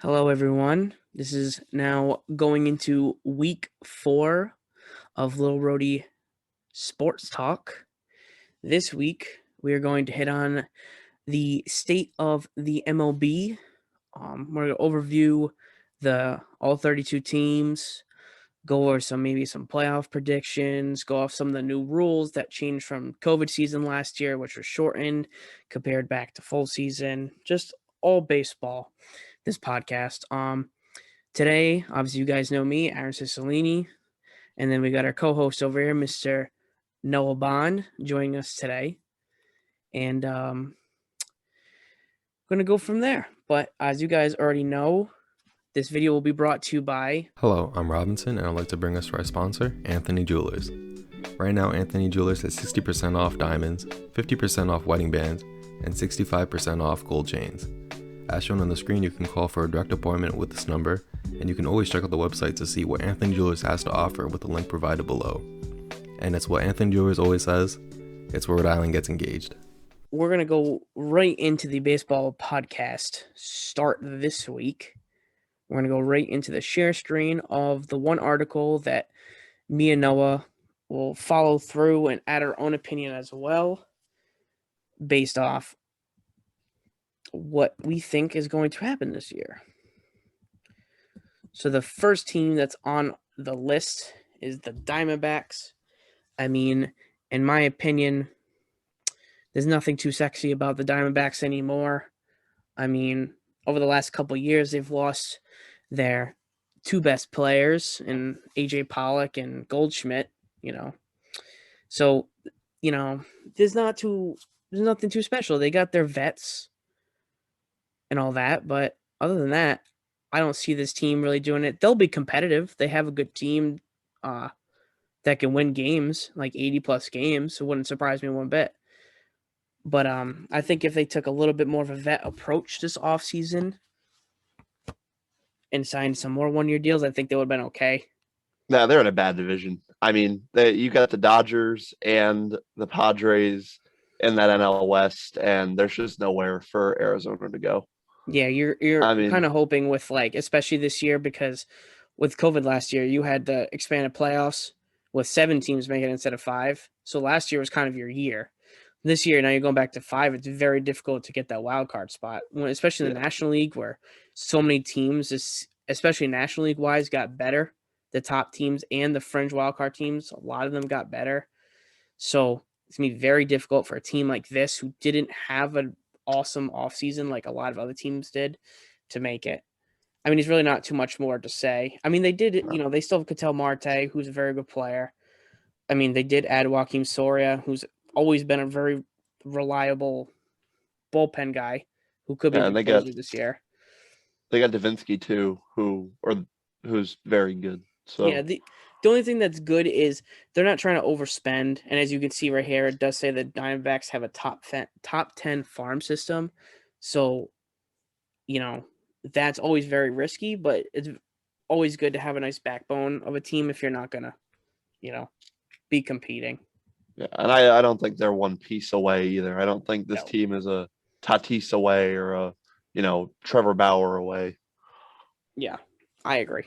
Hello, everyone. This is now going into week 4 of Lil Rhody Sports Talk. This week, we are going to hit on the state of the MLB. We're going to overview the all 32 teams, go over some playoff predictions, go off some of the new rules that changed from COVID season last year, which was shortened compared back to full season. Just all baseball. This podcast. Today, obviously, you guys know me, Aaron Cicilline, and then we got our co-host over here, Mr. Noah Bond, joining us today, and gonna go from there. But as you guys already know, this video will be brought to you by. Hello, I'm Robinson, and I'd like to bring us to our sponsor, Anthony Jewelers. Right now, Anthony Jewelers has 60% off diamonds, 50% off wedding bands, and 65% off gold chains. As shown on the screen, you can call for a direct appointment with this number, and you can always check out the website to see what Anthony Jewelers has to offer with the link provided below. And it's what Anthony Jewelers always says, it's where Rhode Island gets engaged. We're going to go right into the baseball podcast start this week. We're going to go right into the share screen of the one article that me and Noah will follow through and add our own opinion as well, based off what we think is going to happen this year. So the first team that's on the list is the Diamondbacks. I mean, in my opinion, there's nothing too sexy about the Diamondbacks anymore. I mean, over the last couple of years, they've lost their two best players in AJ Pollock and Goldschmidt, So, there's nothing too special. They got their vets and all that, but other than that, I don't see this team really doing it. They'll be competitive. They have a good team that can win games, like 80-plus games. So it wouldn't surprise me one bit. But I think if they took a little bit more of a vet approach this offseason and signed some more one-year deals, I think they would have been okay. No, they're in a bad division. I mean, you got the Dodgers and the Padres in that NL West, and there's just nowhere for Arizona to go. Yeah, you're kind of hoping with, especially this year, because with COVID last year, you had the expanded playoffs with 7 teams making it instead of 5. So last year was kind of your year. This year, now you're going back to 5. It's very difficult to get that wild card spot, especially in the National League, where so many teams, especially National League wise, got better. The top teams and the fringe wild card teams, a lot of them got better. So it's going to be very difficult for a team like this, who didn't have an awesome offseason like a lot of other teams did, to make it. I mean, there's really not too much more to say. I mean, they did, they still have Ketel Marte, who's a very good player. I mean, they did add Joakim Soria, who's always been a very reliable bullpen guy who could be the closer this year. They got Davinsky too, who's very good. So yeah, the only thing that's good is they're not trying to overspend. And as you can see right here, it does say the Diamondbacks have a top 10 farm system. So, that's always very risky, but it's always good to have a nice backbone of a team if you're not going to, be competing. Yeah, and I don't think they're one piece away either. I don't think this team is a Tatis away or a, Trevor Bauer away. Yeah, I agree.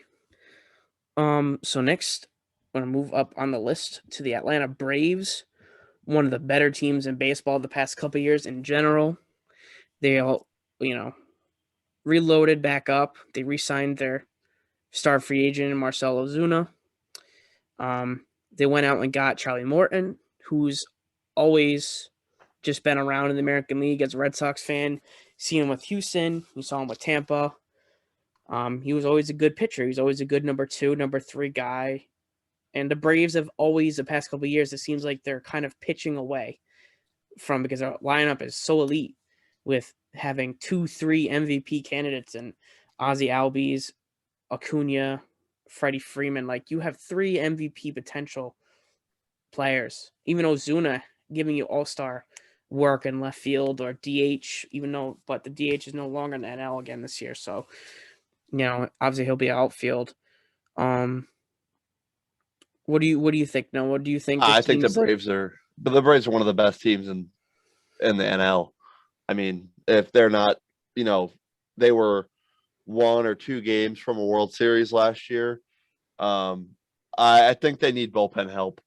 So next, I'm going to move up on the list to the Atlanta Braves, one of the better teams in baseball the past couple of years in general. They all, reloaded back up. They re-signed their star free agent, Marcell Ozuna. They went out and got Charlie Morton, who's always just been around in the American League as a Red Sox fan. Seen him with Houston. You saw him with Tampa. He was always a good pitcher. He's always a good number 2, number 3 guy. And the Braves have always, the past couple of years, it seems like they're kind of pitching away from, because our lineup is so elite with having 2-3 MVP candidates and Ozzie Albies, Acuna, Freddie Freeman. Like, you have 3 MVP potential players. Even Ozuna giving you all-star work in left field or DH, but the DH is no longer in the NL again this year. So, obviously he'll be outfield. What do you think? No, what do you think? I think the Braves are one of the best teams in the NL. I mean, if they're not, they were 1 or 2 games from a World Series last year. I think they need bullpen help.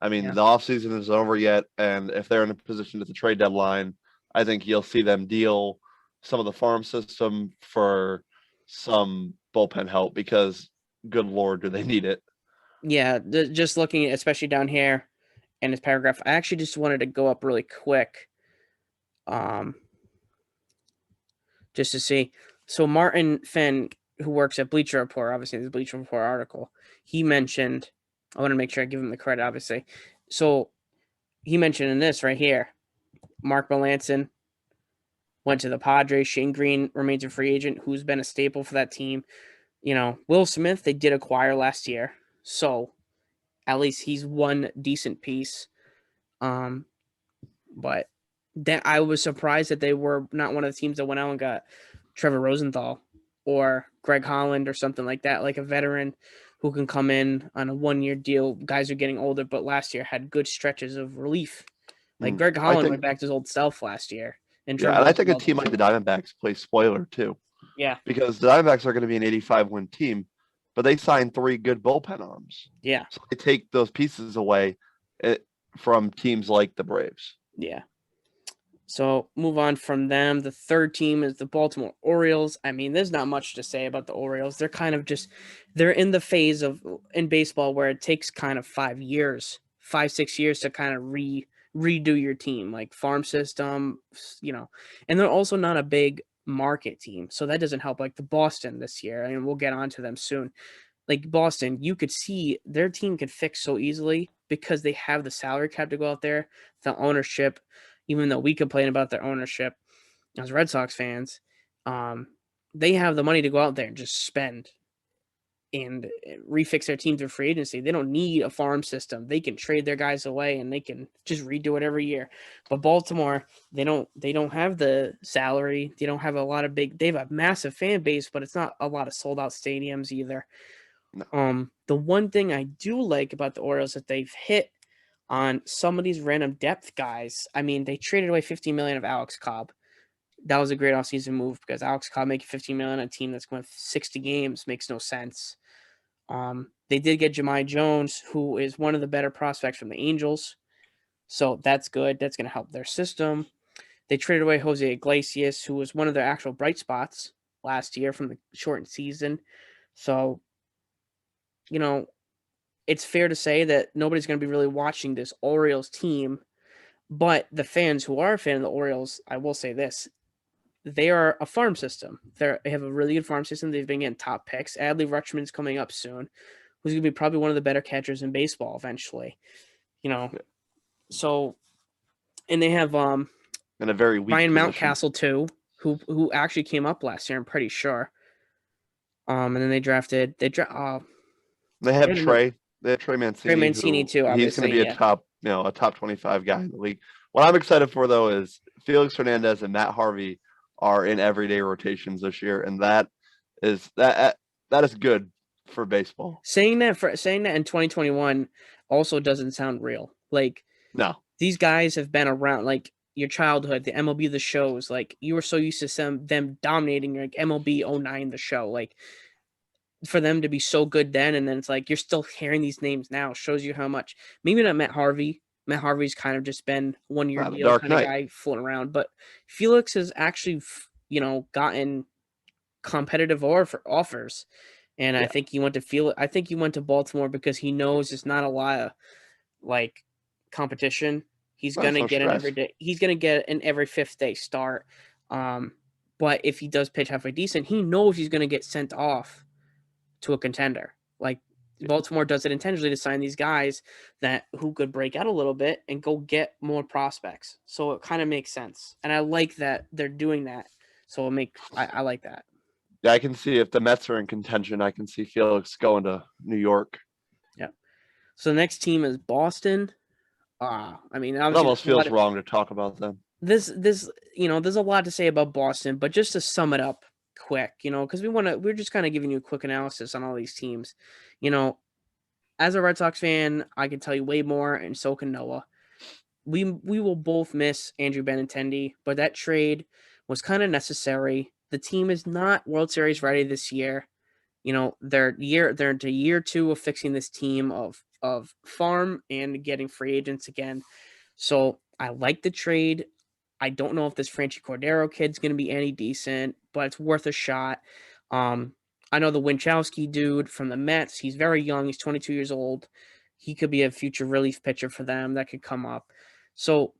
I mean, Yeah. the offseason isn't over yet, and if they're in a position at the trade deadline, I think you'll see them deal some of the farm system for some bullpen help because, good Lord, do they need it. Yeah, just looking at, especially down here in this paragraph, I actually just wanted to go up really quick, just to see. So Martin Finn, who works at Bleacher Report, obviously the Bleacher Report article, he mentioned. I want to make sure I give him the credit, obviously. So he mentioned in this right here, Mark Melanson went to the Padres. Shane Green remains a free agent, who's been a staple for that team. Will Smith they did acquire last year, so at least he's one decent piece. But that I was surprised that they were not one of the teams that went out and got Trevor Rosenthal or Greg Holland or something like that, like a veteran who can come in on a 1-year deal. Guys are getting older, but last year had good stretches of relief. Like Greg I Holland think, went back to his old self last year. And yeah, Trevor and I think a Rosenthal team came like the in. Diamondbacks plays spoiler too, Yeah. because the Diamondbacks are going to be an 85-win team, but they signed 3 good bullpen arms. Yeah. So they take those pieces away from teams like the Braves. Yeah. So move on from them. The third team is the Baltimore Orioles. I mean, there's not much to say about the Orioles. They're kind of they're in the phase of in baseball where it takes kind of 6 years to kind of redo your team, like farm system, and they're also not a big market team. So that doesn't help like the Boston this year. And we'll get onto them soon. Like Boston, you could see their team could fix so easily because they have the salary cap to go out there, the ownership, even though we complain about their ownership as Red Sox fans, they have the money to go out there and just spend and refix their team through free agency. They don't need a farm system. They can trade their guys away and they can just redo it every year. But Baltimore, they don't have the salary. They don't have a lot of they have a massive fan base, but it's not a lot of sold out stadiums either. No. The one thing I do like about the Orioles that they've hit on some of these random depth guys. I mean, they traded away $50 million of Alex Cobb. That was a great offseason move because Alex Cobb making $15 million on a team that's going 60 games makes no sense. They did get Jahmai Jones, who is one of the better prospects from the Angels. So that's good. That's going to help their system. They traded away Jose Iglesias, who was one of their actual bright spots last year from the shortened season. So, it's fair to say that nobody's going to be really watching this Orioles team, but the fans who are a fan of the Orioles, I will say this, they are a farm system. They have a really good farm system. They've been getting top picks. Adley Rutschman's coming up soon, who's going to be probably one of the better catchers in baseball eventually. So, and they have in a very weak Ryan position. Mountcastle too, who actually came up last year, I'm pretty sure. And then they have Trey. They have Trey Mancini. Trey Mancini too, obviously. He's going to be a top 25 guy in the league. What I'm excited for though is Felix Hernandez and Matt Harvey are in everyday rotations this year, and that is good for baseball. Saying that in 2021 also doesn't sound real. Like, no, these guys have been around, like your childhood, the MLB, the shows. Like, you were so used to them dominating, like MLB 09, the show. Like, for them to be so good then, and then it's like you're still hearing these names now, shows you how much. Maybe not Matt Harvey. Matt Harvey's kind of just been 1-year deal kind of guy floating around, but Felix has actually, gotten competitive offers. And yeah. I think he went to Baltimore because he knows it's not a lot of like competition. He's gonna get an every day. He's gonna get an every 5th day start. But if he does pitch halfway decent, he knows he's gonna get sent off to a contender. Like Baltimore does it intentionally to sign these guys who could break out a little bit and go get more prospects. So it kind of makes sense, and I like that they're doing that. So I like that. Yeah, I can see if the Mets are in contention, I can see Felix going to New York. Yeah. So the next team is Boston. I mean, it almost feels wrong to talk about them. This, there's a lot to say about Boston, but just to sum it up quick, because we're just kind of giving you a quick analysis on all these teams. As a Red Sox fan, I can tell you way more, and so can Noah. We will both miss Andrew Benintendi, but that trade was kind of necessary the team is not World Series ready this year. They're into year 2 of fixing this team of farm and getting free agents again. So I like the trade. I don't know if this Franchi Cordero kid's going to be any decent, but it's worth a shot. I know the Winchowski dude from the Mets. He's very young. He's 22 years old. He could be a future relief pitcher for them that could come up. So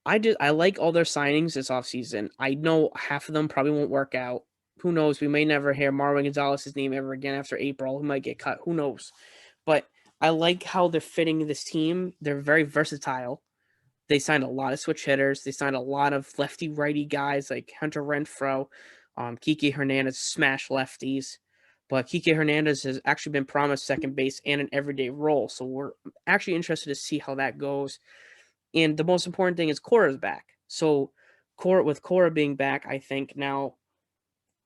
I like all their signings this offseason. I know half of them probably won't work out. Who knows? We may never hear Marwin Gonzalez's name ever again after April. He might get cut. Who knows? But I like how they're fitting this team. They're very versatile. They signed a lot of switch hitters. They signed a lot of lefty-righty guys like Hunter Renfroe, Kike Hernandez, smash lefties. But Kike Hernandez has actually been promised second base and an everyday role. So we're actually interested to see how that goes. And the most important thing is Cora's back. So with Cora being back, I think now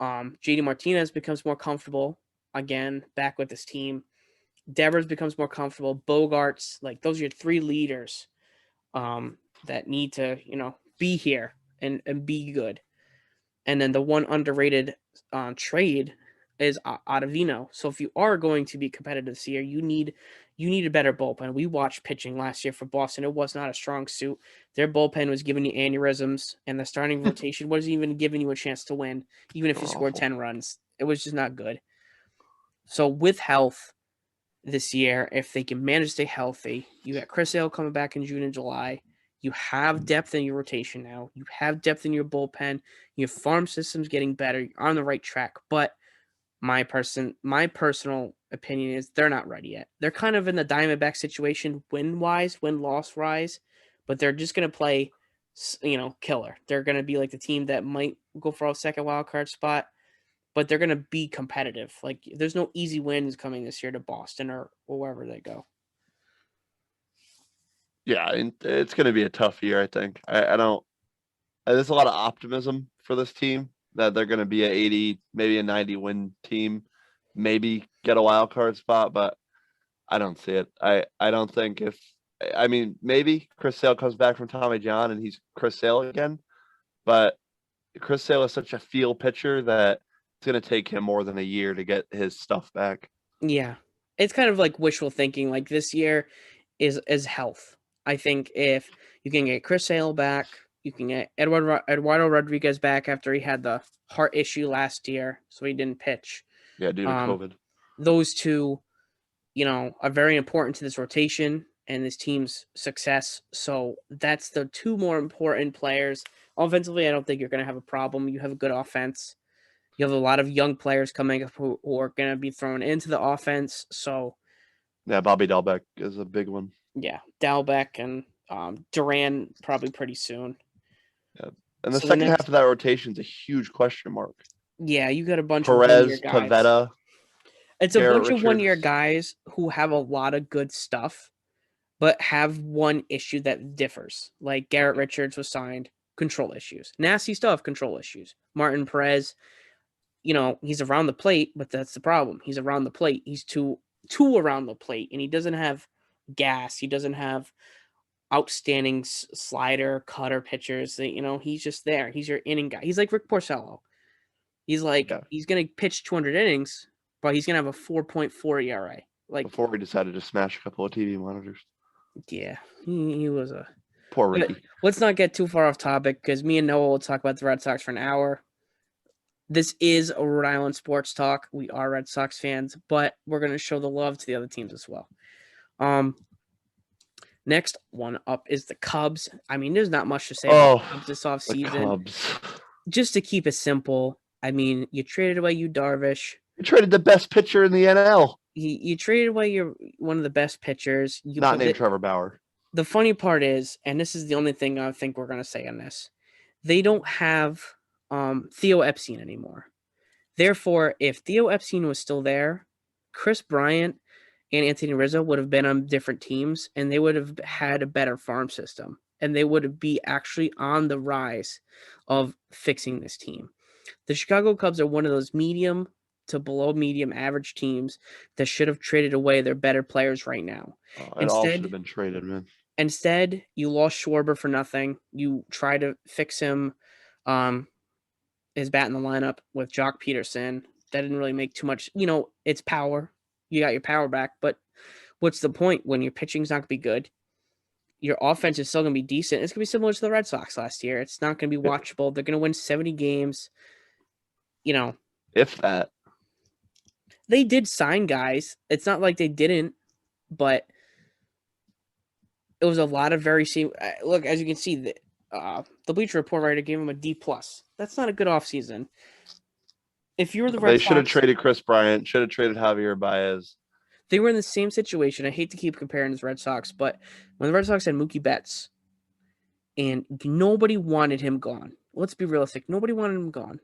JD Martinez becomes more comfortable again, back with this team. Devers becomes more comfortable. Bogarts, like those are your 3 leaders that need to, be here and be good. And then the one underrated trade is Ottavino. So if you are going to be competitive this year, you need a better bullpen. We watched pitching last year for Boston. It was not a strong suit. Their bullpen was giving you aneurysms, and the starting rotation wasn't even giving you a chance to win, even if you scored 10 runs. It was just not good. So with health this year, if they can manage to stay healthy, you got Chris Sale coming back in June and July. You have depth in your rotation now. You have depth in your bullpen. Your farm system's getting better. You're on the right track. But my personal opinion is they're not ready yet. They're kind of in the Diamondback situation, win-loss wise, but they're just going to play, killer. They're going to be like the team that might go for a second wild card spot, but they're going to be competitive. Like there's no easy wins coming this year to Boston or wherever they go. Yeah, and it's going to be a tough year, I think. I don't. There's a lot of optimism for this team that they're going to be a 80, maybe a 90 win team, maybe get a wild card spot, but I don't see it. I don't think maybe Chris Sale comes back from Tommy John and he's Chris Sale again, but Chris Sale is such a field pitcher that it's going to take him more than a year to get his stuff back. Yeah. It's kind of like wishful thinking. Like this year is health. I think if you can get Chris Sale back, you can get Eduardo Rodriguez back after he had the heart issue last year, so he didn't pitch. Yeah, due to COVID. Those two, are very important to this rotation and this team's success. So that's the 2 more important players. Offensively, I don't think you're going to have a problem. You have a good offense. You have a lot of young players coming up who are going to be thrown into the offense. So, yeah, Bobby Dalbec is a big one. Yeah, Dalbec and Duran probably pretty soon. Yeah, and the second half of that rotation is a huge question mark. Yeah, you got a bunch of one-year guys. Pavetta. It's Garrett a bunch Richards. Of one-year guys who have a lot of good stuff, but have one issue that differs. Like Garrett Richards was signed, control issues. Nasty stuff, control issues. Martin Perez, he's around the plate, but that's the problem. He's around the plate. He's too around the plate, and he doesn't have gas. He doesn't have outstanding slider, cutter pitchers. He's just there. He's your inning guy. He's like Rick Porcello. He's like he's gonna pitch 200 innings, but he's gonna have a 4.4 ERA. Like before we decided to smash a couple of TV monitors. Yeah, he was a poor Ricky. But let's not get too far off topic because me and Noah will talk about the Red Sox for an hour. This is a Rhode Island sports talk. We are Red Sox fans, but we're gonna show the love to the other teams as well. Next one up is the Cubs. I mean, there's not much to say about the Cubs this offseason. Just to keep it simple, I mean, you traded away Yu Darvish. You traded the best pitcher in the NL. You traded away one of the best pitchers. Not named Trevor Bauer. The funny part is, and this is the only thing I think we're going to say on this, they don't have Theo Epstein anymore. Therefore, if Theo Epstein was still there, Chris Bryant and Anthony Rizzo would have been on different teams, and they would have had a better farm system, and they would be actually on the rise of fixing this team. The Chicago Cubs are one of those medium to below medium average teams that should have traded away their better players right now. It all should have been traded, man. Instead, you lost Schwarber for nothing. You try to fix him his bat in the lineup with Jock Peterson. That didn't really make too much. It's power. You got your power back, but what's the point when your pitching's not going to be good? Your offense is still going to be decent. It's going to be similar to the Red Sox last year. It's not going to be watchable. They're going to win 70 games. If that. They did sign guys. It's not like they didn't, but it was a lot of very same. Look, as you can see, the Bleacher Report writer gave him a D+. That's not a good offseason. If you were the Red Sox, they should have traded Chris Bryant, should have traded Javier Baez. They were in the same situation. I hate to keep comparing the Red Sox, but when the Red Sox had Mookie Betts, and nobody wanted him gone. Let's be realistic. Nobody wanted him gone.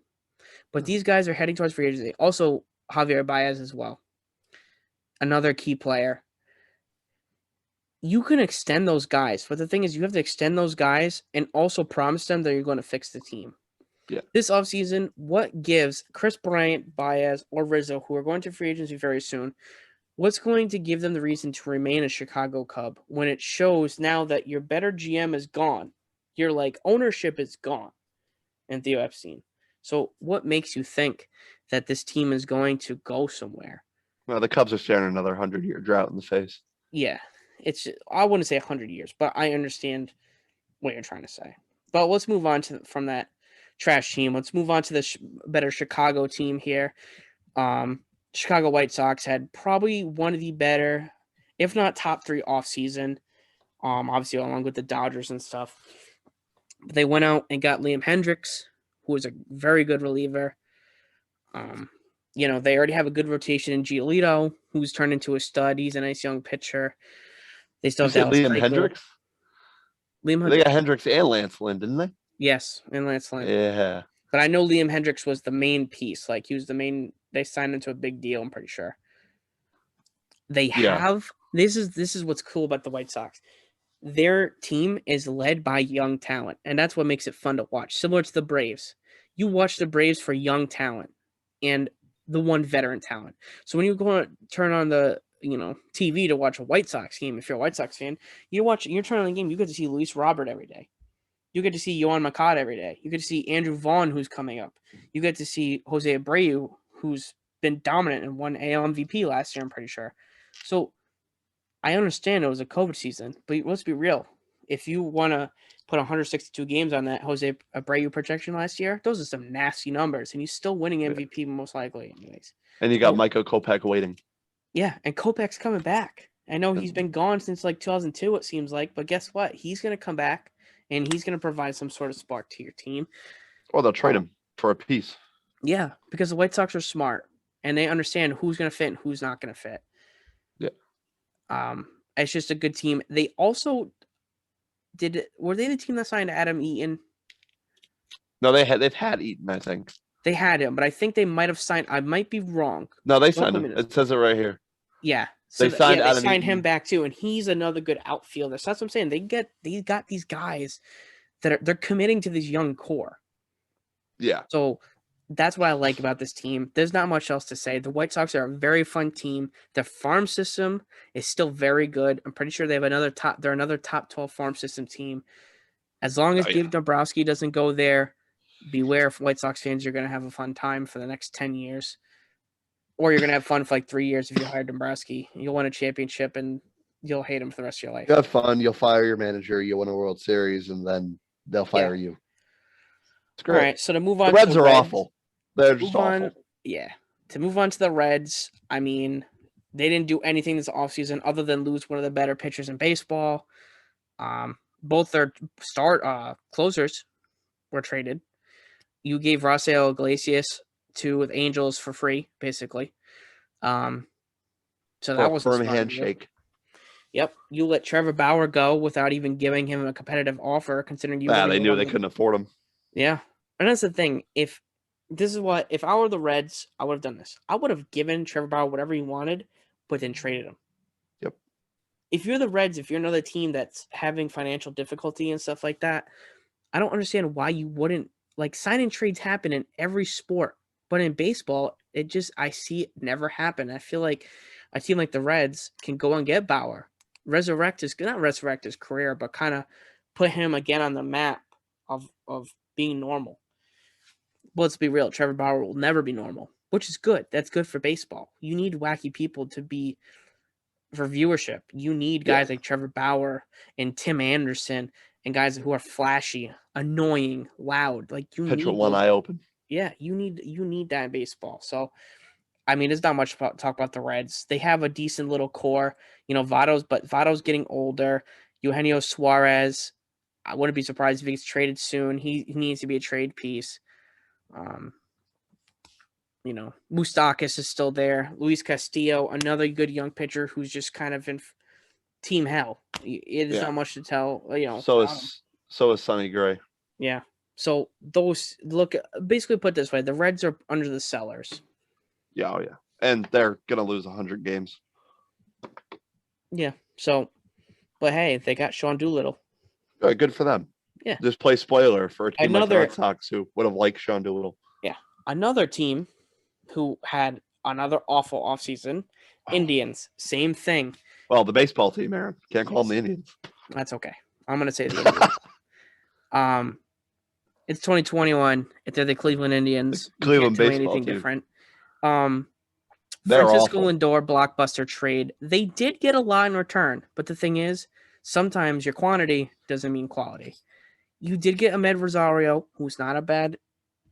But these guys are heading towards free agency. Also, Javier Baez as well. Another key player. You can extend those guys, but the thing is you have to extend those guys and also promise them that you're going to fix the team. Yeah. This offseason, what gives Chris Bryant, Baez, or Rizzo, who are going to free agency very soon, what's going to give them the reason to remain a Chicago Cub when it shows now that your better GM is gone? Your ownership is gone in Theo Epstein. So what makes you think that this team is going to go somewhere? Well, the Cubs are staring another 100-year drought in the face. Yeah, I wouldn't say 100 years, but I understand what you're trying to say. But let's move on from that trash team. Let's move on to the better Chicago team here. Chicago White Sox had probably one of the better, if not top 3 offseason, obviously along with the Dodgers and stuff. But they went out and got Liam Hendricks, who is a very good reliever. They already have a good rotation in Giolito, who's turned into a stud. He's a nice young pitcher. They still have Liam Hendricks? Liam Hendricks. They got Hendricks and Lance Lynn, didn't they? Yes, and Lance Lynn. Yeah. But I know Liam Hendricks was the main piece. He was the main. They signed him to a big deal, I'm pretty sure. They have this is what's cool about the White Sox. Their team is led by young talent, and that's what makes it fun to watch. Similar to the Braves. You watch the Braves for young talent and the one veteran talent. So when you go to turn on the TV to watch a White Sox game, if you're a White Sox fan, you're turning on the game, you get to see Luis Robert every day. You get to see Yohan Moncada every day. You get to see Andrew Vaughn, who's coming up. You get to see Jose Abreu, who's been dominant and won AL MVP last year, I'm pretty sure. So I understand it was a COVID season, but let's be real. If you want to put 162 games on that Jose Abreu projection last year, those are some nasty numbers, and he's still winning MVP most likely anyways. And you got Michael Kopech waiting. Yeah, and Kopech's coming back. I know he's been gone since 2002, it seems like, but guess what? He's going to come back, and he's going to provide some sort of spark to your team. Or they'll trade him for a piece. Yeah, because the White Sox are smart, and they understand who's going to fit and who's not going to fit. Yeah. It's just a good team. They also were they the team that signed Adam Eaton? No, they've had Eaton, I think. They had him, but I think they might have signed. I might be wrong. No, they signed him. It says it right here. Yeah. So they signed him back too, and he's another good outfielder. So that's what I'm saying. They got these guys that they're committing to this young core. Yeah. So that's what I like about this team. There's not much else to say. The White Sox are a very fun team. Their farm system is still very good. I'm pretty sure they have another top 12 farm system team. As long as Dave Dombrowski doesn't go there, beware, White Sox fans, you're going to have a fun time for the next 10 years. Or you're going to have fun for 3 years if you hire Dombrowski. You'll win a championship and you'll hate him for the rest of your life. You'll have fun. You'll fire your manager. You'll win a World Series, and then they'll fire you. It's great. All right, so to move on, the Reds are awful. They're just awful. To move on to the Reds, I mean, they didn't do anything this offseason other than lose one of the better pitchers in baseball. Both their closers were traded. You gave Rafael Iglesias to the Angels for free, basically. So that was a firm handshake. Yep, you let Trevor Bauer go without even giving him a competitive offer, considering you. They knew they couldn't afford him. Yeah, and that's the thing. If I were the Reds, I would have done this. I would have given Trevor Bauer whatever he wanted, but then traded him. Yep. If you're the Reds, if you're another team that's having financial difficulty and stuff like that, I don't understand why you wouldn't. Sign and trades happen in every sport, but in baseball, I see it never happen. I feel like a team like the Reds can go and get Bauer, not resurrect his career, but kind of put him again on the map of being normal. Well, let's be real. Trevor Bauer will never be normal, which is good. That's good for baseball. You need wacky people to be for viewership. You need guys like Trevor Bauer and Tim Anderson and guys who are flashy, annoying, loud. Like you Pitch with need one those. eye open. Yeah, you need that in baseball. So I mean, there's not much talk about the Reds. They have a decent little core, Votto's getting older. Eugenio Suarez, I wouldn't be surprised if he gets traded soon. He needs to be a trade piece. Moustakas is still there. Luis Castillo, another good young pitcher who's just kind of in team hell. It is not much to tell. So is Sonny Gray. Yeah. So those basically put it this way: the Reds are under the Sellers. Yeah, oh yeah, and they're gonna lose 100 games. Yeah. So, but hey, they got Sean Doolittle. Good for them. Yeah. Just play spoiler for a team like the Red Sox who would have liked Sean Doolittle. Yeah. Another team who had another awful offseason, Indians. Same thing. Well, the baseball team, Aaron. Can't call them the Indians. That's okay. I'm gonna say the Indians. It's 2021. They're the Cleveland Indians. Cleveland baseball anything team. Different. They're Francisco awful. Lindor blockbuster trade. They did get a lot in return, but the thing is, sometimes your quantity doesn't mean quality. You did get Ahmed Rosario, who's not a bad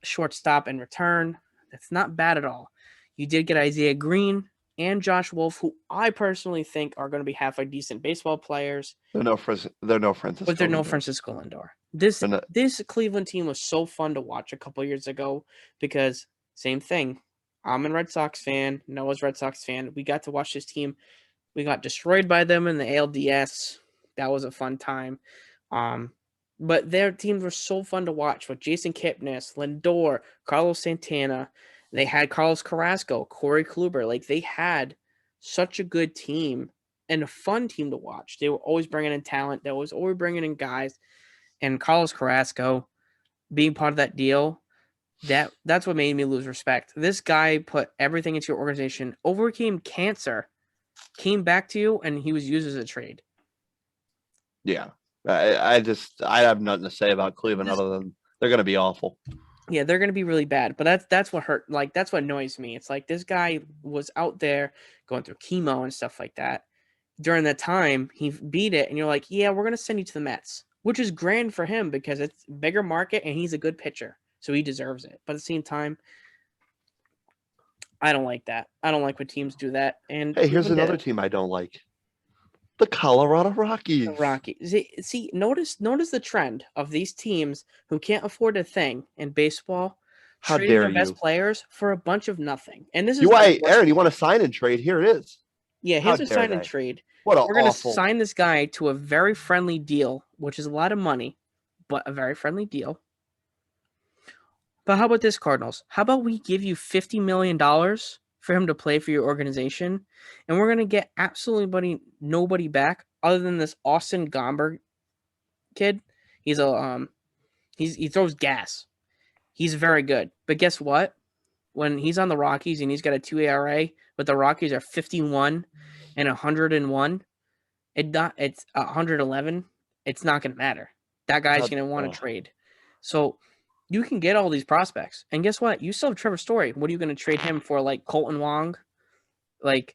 shortstop in return. That's not bad at all. You did get Isaiah Green and Josh Wolf, who I personally think are going to be halfway decent baseball players. They're no Francisco. But they're no Francisco Lindor. This Cleveland team was so fun to watch a couple years ago because same thing. I'm a Red Sox fan. Noah's Red Sox fan. We got to watch this team. We got destroyed by them in the ALDS. That was a fun time. But their teams were so fun to watch with Jason Kipnis, Lindor, Carlos Santana. They had Carlos Carrasco, Corey Kluber. Like, they had such a good team and a fun team to watch. They were always bringing in talent. They was always bringing in guys. And Carlos Carrasco being part of that deal, that's what made me lose respect. This guy put everything into your organization, overcame cancer, came back to you, and he was used as a trade. Yeah. I have nothing to say about Cleveland other than they're going to be awful. Yeah, they're going to be really bad, but that's what hurt. Like, that's what annoys me. It's like this guy was out there going through chemo and stuff like that. During that time, he beat it, and you're like, yeah, we're going to send you to the Mets, which is grand for him because it's a bigger market, and he's a good pitcher, so he deserves it. But at the same time, I don't like that. I don't like when teams do that. And hey, here's another team I don't like. The Colorado Rockies. The Rockies. See, notice the trend of these teams who can't afford a thing in baseball. How trading dare their you? best players for a bunch of nothing. And this is Aaron, you want to sign and trade? Here it is. Yeah, here's a sign and trade. We're going to sign this guy to a very friendly deal, which is a lot of money, but a very friendly deal. But how about this, Cardinals? How about we give you $50 million for him to play for your organization, and we're going to get absolutely nobody back other than this Austin Gomber kid. He's he throws gas. He's very good. But guess what? When he's on the Rockies and he's got a 2 ERA, but the Rockies are 51 and 101, it's 111, it's not going to matter. That guy's going to want to trade. So you can get all these prospects. And guess what? You still have Trevor Story. What are you going to trade him for, like Colton Wong? Like,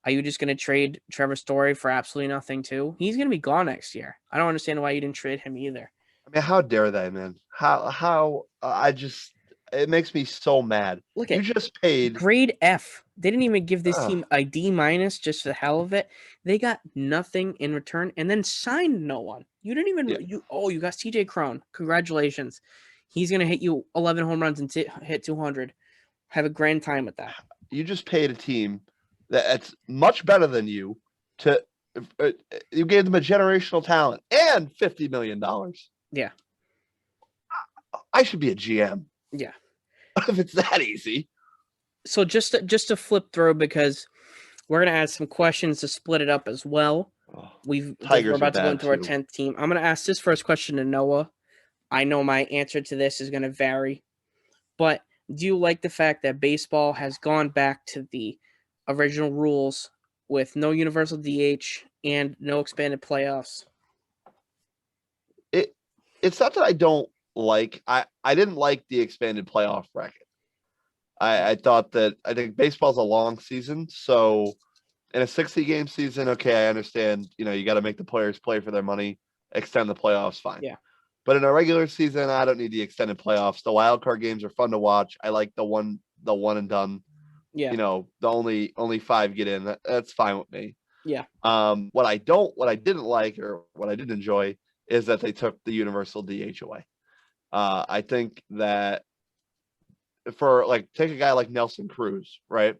are you just going to trade Trevor Story for absolutely nothing too? He's going to be gone next year. I don't understand why you didn't trade him either. I mean, how dare they, man? It makes me so mad. Look you just paid grade F. They didn't even give this team a D- just for the hell of it. They got nothing in return and then signed no one. You didn't even you got CJ Cron. Congratulations. He's going to hit you 11 home runs and hit 200. Have a grand time with that. You just paid a team that's much better than you you gave them a generational talent and $50 million. Yeah. I should be a GM. Yeah. If it's that easy. So just to flip through, because we're going to add some questions to split it up as well. We're about to go into our 10th team. I'm going to ask this first question to Noah. I know my answer to this is going to vary, but do you like the fact that baseball has gone back to the original rules with no universal DH and no expanded playoffs? It's not that I don't like I didn't like the expanded playoff bracket. I think baseball's a long season, so in a 60-game season, okay, I understand, you got to make the players play for their money, extend the playoffs, fine. Yeah. But in a regular season, I don't need the extended playoffs. The wild card games are fun to watch. I like the one and done. Yeah. The only 5 get in. That's fine with me. Yeah. What I didn't like, or what I didn't enjoy, is that they took the universal DH away. I think that for take a guy like Nelson Cruz, right?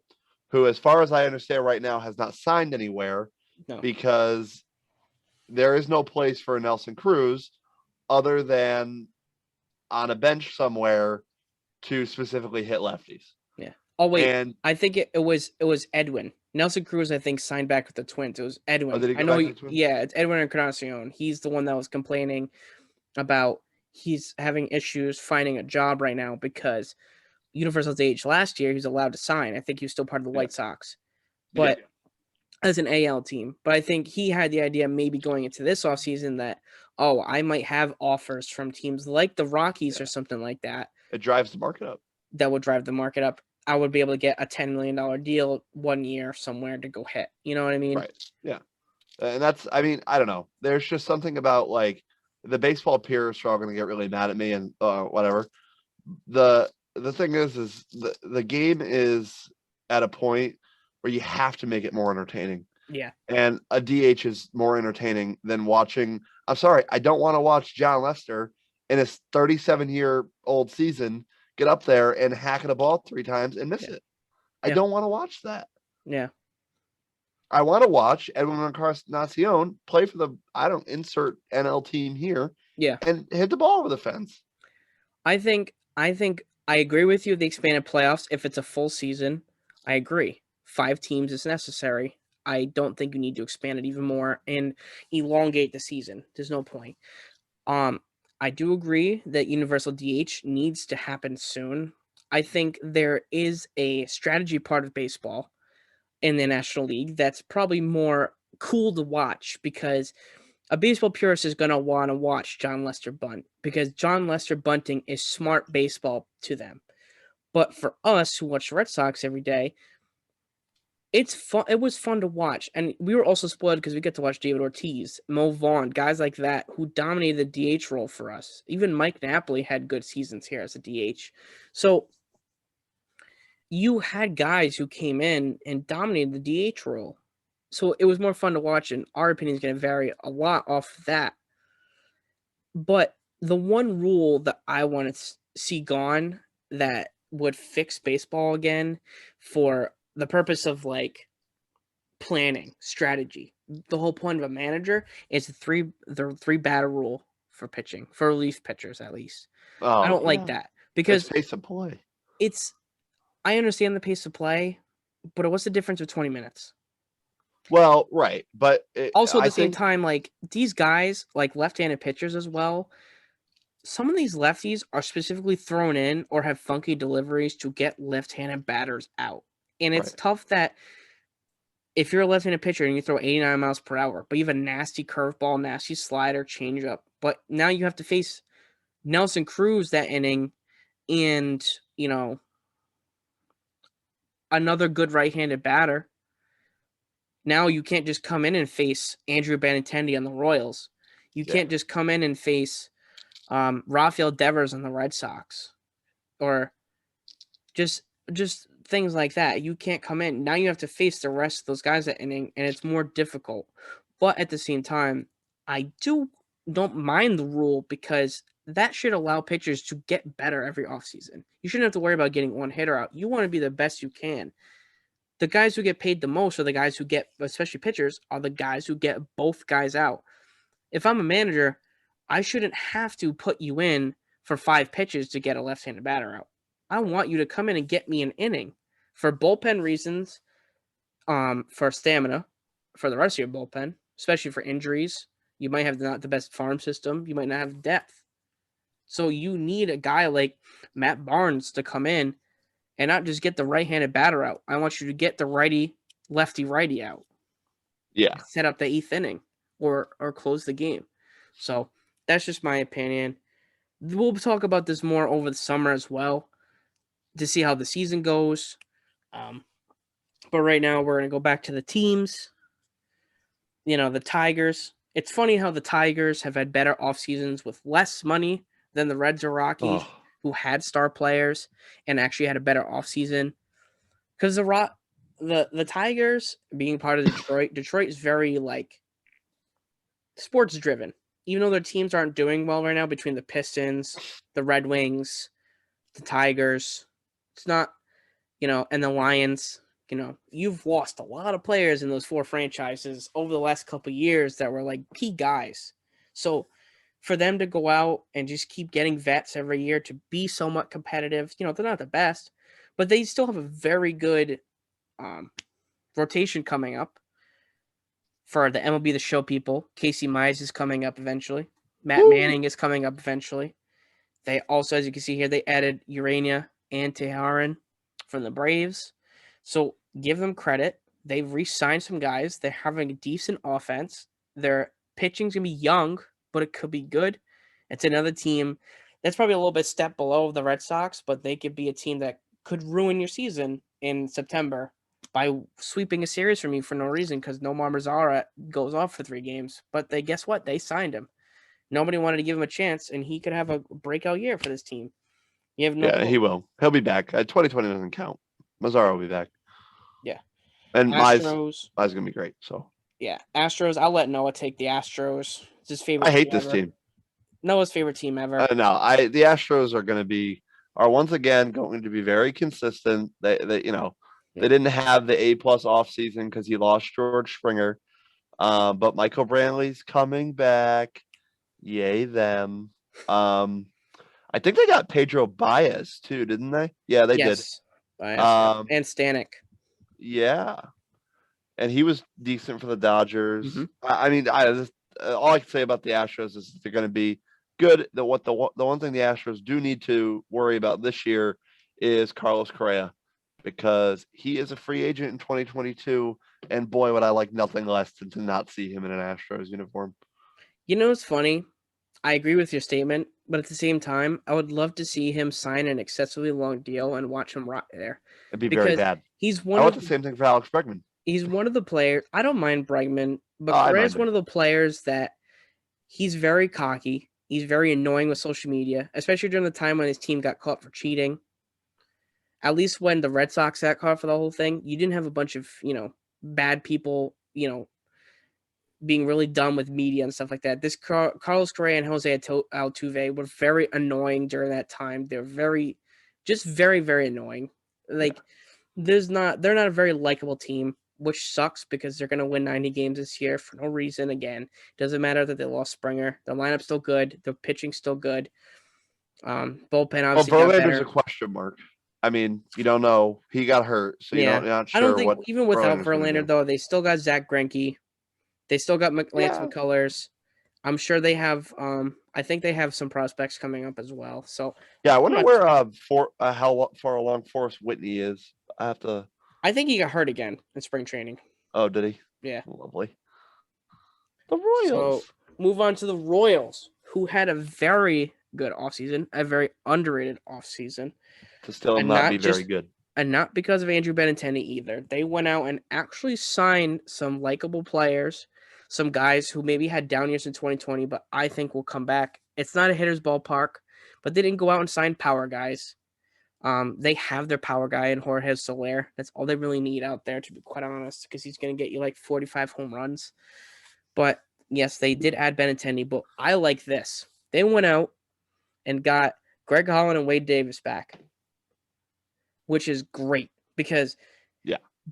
Who, as far as I understand right now, has not signed anywhere because there is no place for a Nelson Cruz other than on a bench somewhere to specifically hit lefties. Yeah. Oh wait, and I think it was Edwin. Nelson Cruz, I think, signed back with the Twins. It was Edwin. did he go I know. back to the Twins? Yeah, it's Edwin Encarnacion. He's the one that was complaining about he's having issues finding a job right now because Universal DH last year he was allowed to sign. I think he was still part of the White Sox, but as an AL team. But I think he had the idea maybe going into this offseason that, I might have offers from teams like the Rockies or something like that. It drives the market up. That would drive the market up. I would be able to get a $10 million deal 1 year somewhere to go hit. You know what I mean? Right. Yeah. And that's, I don't know. There's just something about the baseball purists are all going to get really mad at me and whatever. The thing is the game is at a point where you have to make it more entertaining. Yeah. And a DH is more entertaining than watching. I'm sorry, I don't want to watch John Lester in his 37-year-old season get up there and hack at a ball 3 times and miss it. I don't want to watch that. Yeah. I want to watch Edwin Encarnacion play for insert NL team here. Yeah. And hit the ball over the fence. I think I agree with you. The expanded playoffs, if it's a full season, I agree. 5 teams is necessary. I don't think you need to expand it even more and elongate the season. There's no point. I do agree that universal DH needs to happen soon. I think there is a strategy part of baseball in the National League that's probably more cool to watch because a baseball purist is going to want to watch John Lester bunt because John Lester bunting is smart baseball to them. But for us who watch the Red Sox every day, it's fun. It was fun to watch. And we were also spoiled because we get to watch David Ortiz, Mo Vaughn, guys like that who dominated the DH role for us. Even Mike Napoli had good seasons here as a DH. So you had guys who came in and dominated the DH role. So it was more fun to watch, and our opinion is going to vary a lot off of that. But the one rule that I want to see gone that would fix baseball again for the purpose of planning, strategy. The whole point of a manager is the three batter rule for pitching, for relief pitchers at least. I don't like that because it's pace of play. I understand the pace of play, but what's the difference with 20 minutes? Well, right, but also at the same time, these guys, left-handed pitchers as well, some of these lefties are specifically thrown in or have funky deliveries to get left-handed batters out. And it's tough that if you're a left-handed pitcher and you throw 89 miles per hour, but you have a nasty curveball, nasty slider, changeup, but now you have to face Nelson Cruz that inning and, another good right-handed batter. Now you can't just come in and face Andrew Benintendi on the Royals. You can't just come in and face Rafael Devers on the Red Sox, or just things like that. You can't come in. Now you have to face the rest of those guys that inning, and it's more difficult. But at the same time, I don't mind the rule because that should allow pitchers to get better every offseason. You shouldn't have to worry about getting one hitter out. You want to be the best you can. The guys who get paid the most are the guys who get, especially pitchers, are the guys who get both guys out. If I'm a manager, I shouldn't have to put you in for 5 pitches to get a left-handed batter out. I want you to come in and get me an inning for bullpen reasons, for stamina, for the rest of your bullpen, especially for injuries. You might have not the best farm system. You might not have depth. So you need a guy like Matt Barnes to come in and not just get the right-handed batter out. I want you to get the lefty-righty out. Yeah. Set up the 8th inning or close the game. So that's just my opinion. We'll talk about this more over the summer as well to see how the season goes. But right now, we're going to go back to the teams. The Tigers. It's funny how the Tigers have had better off seasons with less money than the Reds or Rockies, who had star players and actually had a better off season. Because the Tigers being part of Detroit is very sports driven. Even though their teams aren't doing well right now, between the Pistons, the Red Wings, the Tigers, it's not, and the Lions. You've lost a lot of players in those four franchises over the last couple of years that were key guys. So for them to go out and just keep getting vets every year to be somewhat competitive, they're not the best, but they still have a very good rotation coming up. For the MLB The Show people, Casey Mize is coming up eventually. Matt Manning is coming up eventually. They also, as you can see here, they added Urania and Teheran from the Braves. So give them credit. They've re-signed some guys. They're having a decent offense. Their pitching's going to be young, but it could be good. It's another team that's probably a little bit step below the Red Sox, but they could be a team that could ruin your season in September by sweeping a series from you for no reason because Nomar Mazara goes off for 3 games. But guess what? They signed him. Nobody wanted to give him a chance, and he could have a breakout year for this team. You have no he will. He'll be back. 2020 doesn't count. Mazzaro will be back. Yeah. And Astros. Mize going to be great. So yeah, Astros. I'll let Noah take the Astros. It's his favorite. I hate this team. Noah's favorite team ever. No, the Astros are once again going to be very consistent. They didn't have the A+ offseason because he lost George Springer. But Michael Brantley's coming back. Yay them. I think they got Pedro Baez too, didn't they? Yeah, they did. Baez, and Stanek. Yeah, and he was decent for the Dodgers. Mm-hmm. I mean, all I can say about the Astros is they're going to be good. The one thing the Astros do need to worry about this year is Carlos Correa, because he is a free agent in 2022, and boy, would I like nothing less than to not see him in an Astros uniform. It's funny. I agree with your statement, but at the same time, I would love to see him sign an excessively long deal and watch him rot there. It'd be very bad. I want the same thing for Alex Bregman. He's one of the players. I don't mind Bregman, but Correa's one of the players that he's very cocky. He's very annoying with social media, especially during the time when his team got caught for cheating. At least when the Red Sox got caught for the whole thing, you didn't have a bunch of, bad people, being really dumb with media and stuff like that. This Carlos Correa and Jose Altuve were very annoying during that time. They're very, very annoying. They're not a very likable team, which sucks because they're going to win 90 games this year for no reason. Again, doesn't matter that they lost Springer. The lineup's still good. The pitching's still good. Bullpen obviously got better. Verlander's a question mark. I mean, you don't know. He got hurt, so you're not sure. I don't think even without Verlander, though, they still got Zach Greinke. They still got Lance McCullers. I'm sure they have. I think they have some prospects coming up as well. So yeah, I wonder where how far along Forrest Whitney is. I think he got hurt again in spring training. Oh, did he? Yeah. Lovely. The Royals. So move on to the Royals, who had a very good offseason, a very underrated offseason. To still not be very good. And not because of Andrew Benintendi either. They went out and actually signed some likable players, some guys who maybe had down years in 2020, but I think will come back. It's not a hitter's ballpark, but they didn't go out and sign power guys. They have their power guy in Jorge Soler. That's all they really need out there, to be quite honest, because he's going to get you 45 home runs. But yes, they did add Benintendi, but I like this. They went out and got Greg Holland and Wade Davis back, which is great because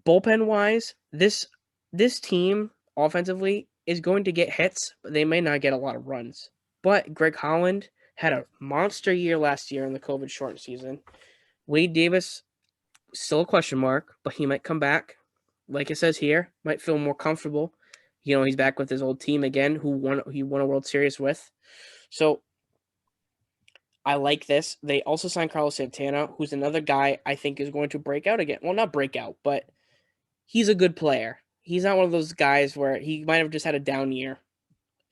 bullpen-wise, this team offensively is going to get hits, but they may not get a lot of runs. But Greg Holland had a monster year last year in the COVID short season. Wade Davis, still a question mark, but he might come back. Like it says here, might feel more comfortable. He's back with his old team again, he won a World Series with. So I like this. They also signed Carlos Santana, who's another guy I think is going to break out again. Well, not break out, but he's a good player. He's not one of those guys where he might have just had a down year.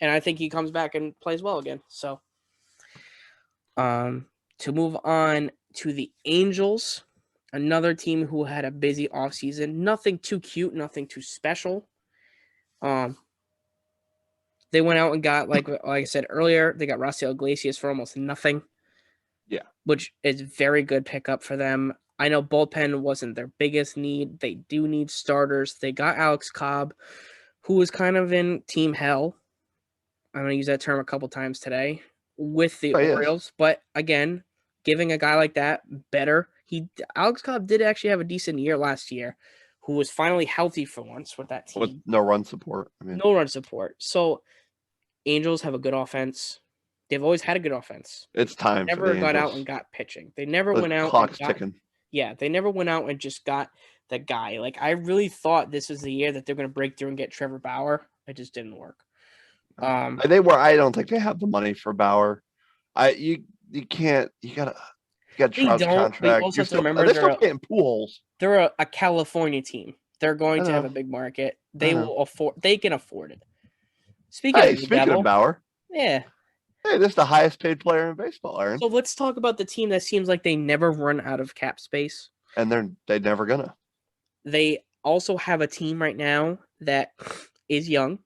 And I think he comes back and plays well again. So To move on to the Angels, another team who had a busy offseason. Nothing too cute, nothing too special. They went out and got, like I said earlier, they got Raciel Iglesias for almost nothing. Yeah. Which is very good pickup for them. I know bullpen wasn't their biggest need. They do need starters. They got Alex Cobb, who was kind of in team hell. I'm going to use that term a couple times today with the Orioles. But again, giving a guy like that better. Alex Cobb did actually have a decent year last year, who was finally healthy for once with that team. With no run support. No run support. So Angels have a good offense. They've always had a good offense. It's time Never for the got Angels. out and got pitching. They never The went out clock's and got, ticking. Yeah, they never went out and just got the guy. Like, I really thought this was the year that they're going to break through and get Trevor Bauer. It just didn't work. I don't think they have the money for Bauer. You can't. You got Trout's contract. They also have to remember they're still paying Pujols. They're a California team. They're going to have a big market. They can afford it. Speaking of Bauer, yeah. Hey, this is the highest paid player in baseball, Aaron. So let's talk about the team that seems like they never run out of cap space. And they're never gonna. They also have a team right now that is young.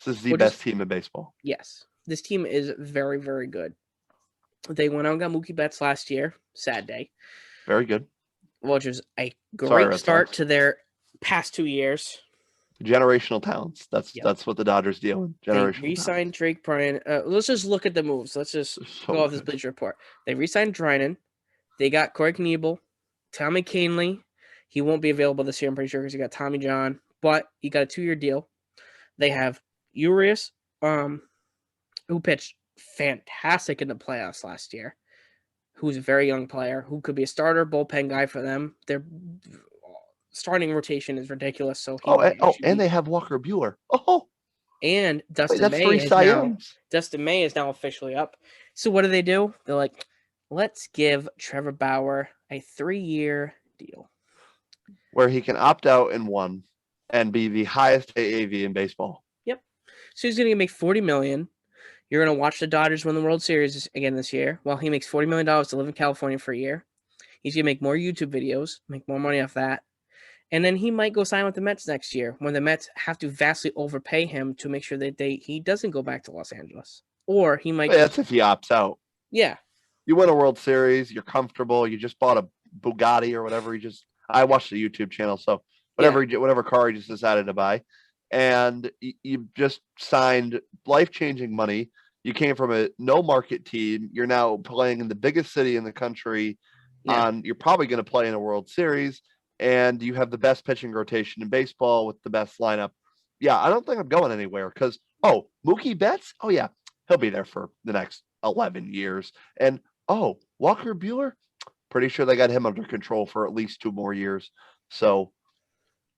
This is the best team in baseball. Yes. This team is very, very good. They went out and got Mookie Betts last year. Sad day. Very good. Which is a great start to their past 2 years. Generational talents. That's what the Dodgers deal in. Generational. They re-signed Drake Bryan. Let's just look at the moves. Let's just go off this Bleacher Report. They re-signed Drinan. They got Corey Knebel, Tommy Kahnle. He won't be available this year, I'm pretty sure, because he got Tommy John. But he got a 2-year deal. They have Urias, who pitched fantastic in the playoffs last year, who's a very young player, who could be a starter, bullpen guy for them. Their starting rotation is ridiculous. So and they have Walker Buehler. And Dustin May is now officially up. So what do? They're like, let's give Trevor Bauer a 3-year deal where he can opt out in one and be the highest AAV in baseball. Yep. So he's going to make $40 million. You're going to watch the Dodgers win the World Series again this year while he makes $40 million to live in California for a year. He's going to make more YouTube videos, make more money off that. And then he might go sign with the Mets next year when the Mets have to vastly overpay him to make sure that he doesn't go back to Los Angeles. Or he might... that's if he opts out. Yeah. You win a World Series, you're comfortable, you just bought a Bugatti or whatever. I watched the YouTube channel, so whatever car he just decided to buy. And you just signed life-changing money. You came from a no-market team. You're now playing in the biggest city in the country. Yeah. You're probably going to play in a World Series. And you have the best pitching rotation in baseball with the best lineup. Yeah, I don't think I'm going anywhere because, Mookie Betts? Oh, yeah, he'll be there for the next 11 years. And, Walker Buehler? Pretty sure they got him under control for at least 2 more years. So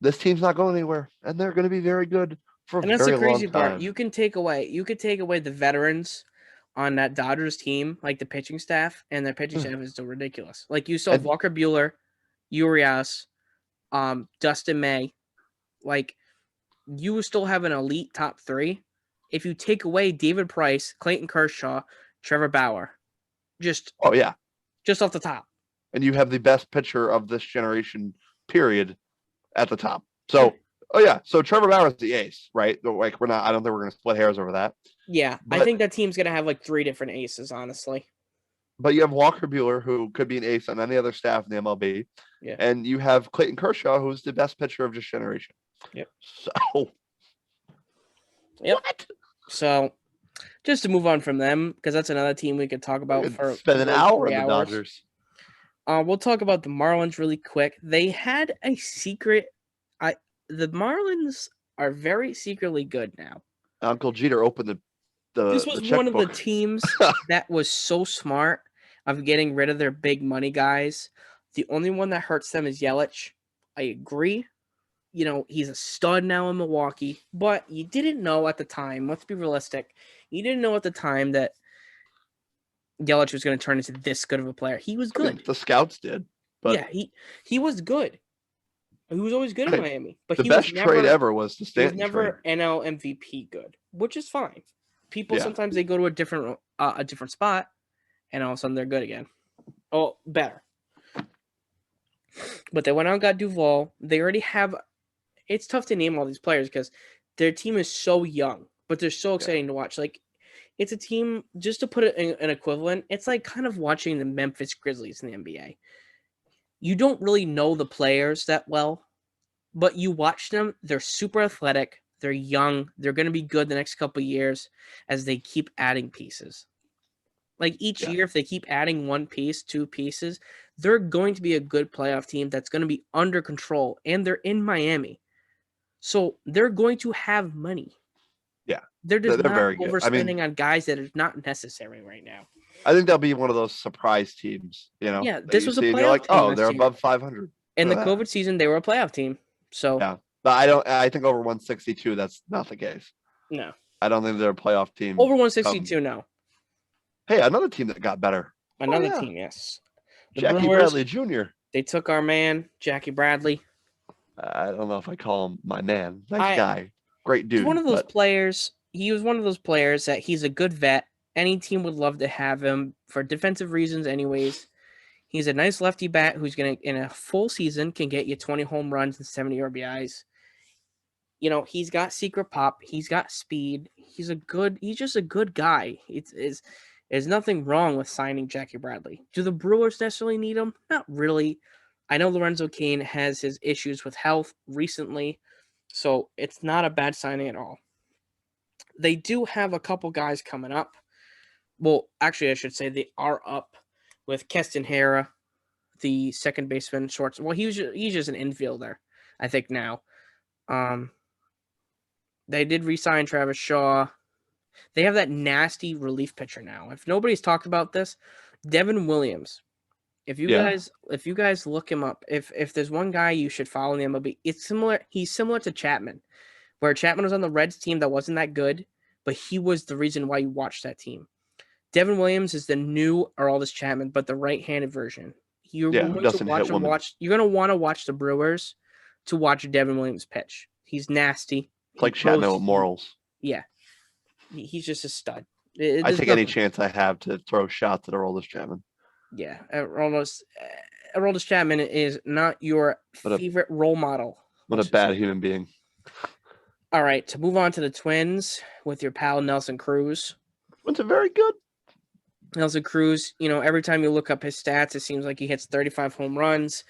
this team's not going anywhere, and they're going to be very good for a very long time. And that's the crazy part. You could take away the veterans on that Dodgers team, like the pitching staff, and their pitching staff is still ridiculous. Like you saw Walker Buehler, Urias, Dustin May, like you still have an elite top 3. If you take away David Price, Clayton Kershaw, Trevor Bauer, just off the top, and you have the best pitcher of this generation, period, at the top. So, so Trevor Bauer is the ace, right? Like I don't think we're gonna split hairs over that. Yeah, but I think that team's gonna have like 3 different aces, honestly. But you have Walker Buehler, who could be an ace on any other staff in the MLB. Yeah. And you have Clayton Kershaw, who's the best pitcher of this generation. Yep. So. Yep. What? So, just to move on from them, because that's another team we could talk about for spend an hour on the Dodgers. We'll talk about the Marlins really quick. They had a secret. The Marlins are very secretly good now. Uncle Jeter opened this was one of the teams that was so smart of getting rid of their big money guys. The only one that hurts them is Yelich. I agree. He's a stud now in Milwaukee, but you didn't know at the time, let's be realistic, you didn't know at the time that Yelich was going to turn into this good of a player. He was good. The scouts did. But yeah, he was good. He was always good in Miami. But the best trade ever was the Stanton trade. He was never NL MVP good, which is fine. People sometimes they go to a different spot and all of a sudden they're good again. Oh, better. But they went out and got Duvall. They already have. It's tough to name all these players because their team is so young, but they're so exciting to watch. Like, it's a team, just to put it in an equivalent, it's like kind of watching the Memphis Grizzlies in the NBA. You don't really know the players that well, but you watch them. They're super athletic. They're young. They're going to be good the next couple of years as they keep adding pieces. Like each year, if they keep adding one piece, two pieces, they're going to be a good playoff team that's going to be under control. And they're in Miami. So they're going to have money. Yeah. They're just They're not very good. overspending on guys that are not necessary right now. I think they'll be one of those surprise teams, you know. Yeah, this was a playoff playoff you're like, team oh, last they're year. above 500. In the COVID season, they were a playoff team. So yeah, but I think over 162, that's not the case. No. I don't think they're a playoff team. Over 162, no. Hey, another team that got better. Another team, yes. The Jackie Bradley Jr. They took our man, Jackie Bradley. I don't know if I call him my man. Nice guy. Great dude. He's one of those players. He was one of those players that he's a good vet. Any team would love to have him for defensive reasons anyways. He's a nice lefty bat who's going to, in a full season, can get you 20 home runs and 70 RBIs. You know, he's got secret pop. He's got speed. He's just a good guy. There's nothing wrong with signing Jackie Bradley. Do the Brewers necessarily need him? Not really. I know Lorenzo Cain has his issues with health recently, so it's not a bad signing at all. They do have a couple guys coming up. Well, actually, I should say they are up with Keston Hera, the second baseman, shorts. Well, he's just an infielder, I think now. They did re-sign Travis Shaw. They have that nasty relief pitcher now. If nobody's talked about this, Devin Williams. If you guys look him up, if there's one guy you should follow in the MLB, it's similar. He's similar to Chapman, where Chapman was on the Reds team that wasn't that good, but he was the reason why you watched that team. Devin Williams is the new Aroldis Chapman, but the right-handed version. You're going to want to watch the Brewers to watch Devin Williams pitch. He's nasty. It's like Chapman with morals. Yeah. He's just a stud. I take any chance I have to throw shots at Aroldis Chapman. Yeah, Aroldis Chapman is not your favorite role model. What a bad human being. All right, to move on to the Twins with your pal Nelson Cruz. Twins are very good. Nelson Cruz, every time you look up his stats, it seems like he hits 35 home runs.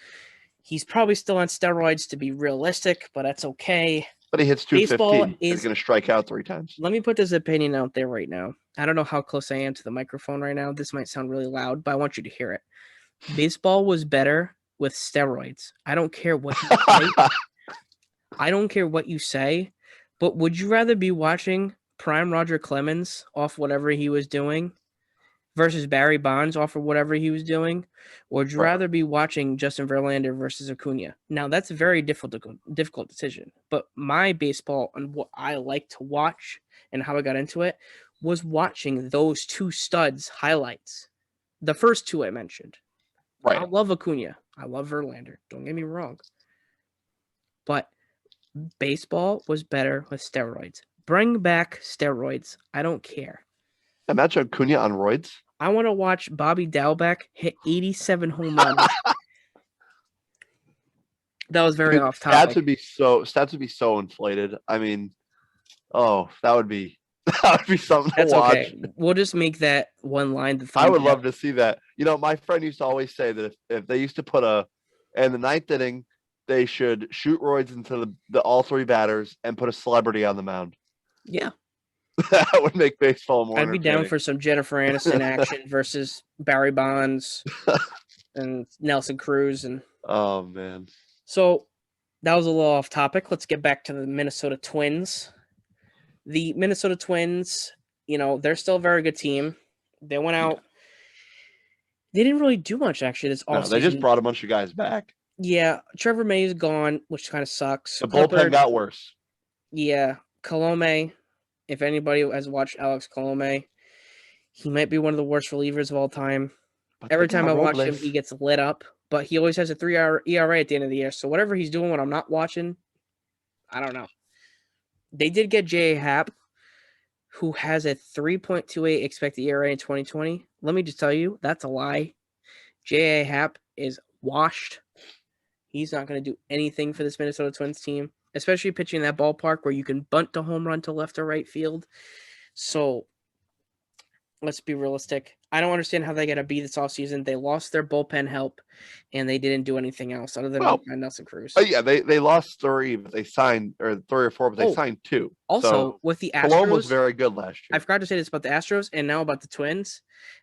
He's probably still on steroids to be realistic, but that's okay. But he hits 215. He's going to strike out 3 times. Let me put this opinion out there right now. I don't know how close I am to the microphone right now. This might sound really loud, but I want you to hear it. Baseball was better with steroids. I don't care what you say. I don't care what you say, but would you rather be watching prime Roger Clemens off whatever he was doing versus Barry Bonds off of whatever he was doing? Or would you rather be watching Justin Verlander versus Acuna? Now, that's a very difficult decision, but my baseball and what I like to watch and how I got into it was watching those two studs highlights. The first two I mentioned. Right. I love Acuna. I love Verlander. Don't get me wrong. But baseball was better with steroids. Bring back steroids. I don't care. Imagine Acuna on roids. I want to watch Bobby Dalbec hit 87 home runs. That was very off topic. Stats would be so inflated. I mean, that would be something to watch. Okay. We'll just make that one line. I would love to see that. My friend used to always say that if they used to put in the 9th inning, they should shoot roids into the all 3 batters and put a celebrity on the mound. Yeah. That would make baseball more. I'd be down for some Jennifer Aniston action versus Barry Bonds and Nelson Cruz. Oh, man. So that was a little off topic. Let's get back to the Minnesota Twins. The Minnesota Twins, they're still a very good team. They went out. They didn't really do much, actually, this offseason. They just brought a bunch of guys back. Yeah. Trevor May is gone, which kind of sucks. The bullpen got worse. Yeah. Colome, if anybody has watched Alex Colome, he might be one of the worst relievers of all time. But every time I watch him, he gets lit up. But he always has a 3 ERA at the end of the year. So whatever he's doing when I'm not watching, I don't know. They did get J.A. Happ, who has a 3.28 expected ERA in 2020. Let me just tell you, that's a lie. J.A. Happ is washed. He's not going to do anything for this Minnesota Twins team, especially pitching in that ballpark where you can bunt to home run to left or right field. So let's be realistic. I don't understand how they got to be this offseason. They lost their bullpen help, and they didn't do anything else other than Nelson Cruz. Yeah, they lost 3, but they signed, or 3 or 4, but they signed 2. Also, so with the Astros, Cologne was very good last year. I forgot to say this about the Astros, and now about the Twins.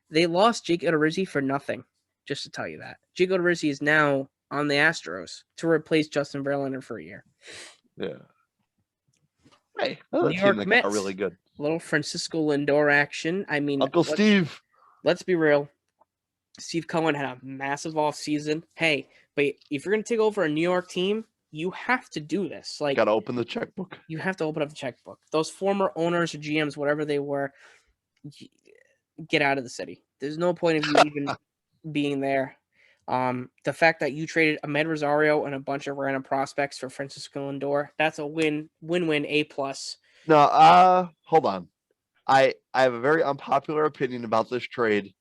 They lost Jake Odorizzi for nothing, just to tell you that. Jake Odorizzi is now on the Astros to replace Justin Verlander for a year. Yeah. Hey, New York Mets are really good. Little Francisco Lindor action. I mean, Uncle Steve. Let's be real. Steve Cohen had a massive offseason. Hey, but if you're going to take over a New York team, you have to do this. Like, got to open the checkbook. You have to open up the checkbook. Those former owners or GMs, whatever they were, get out of the city. There's no point of you even being there. The fact that you traded Ahmed Rosario and a bunch of random prospects for Francisco Lindor, that's a win-win, A+. No, hold on. I have a very unpopular opinion about this trade.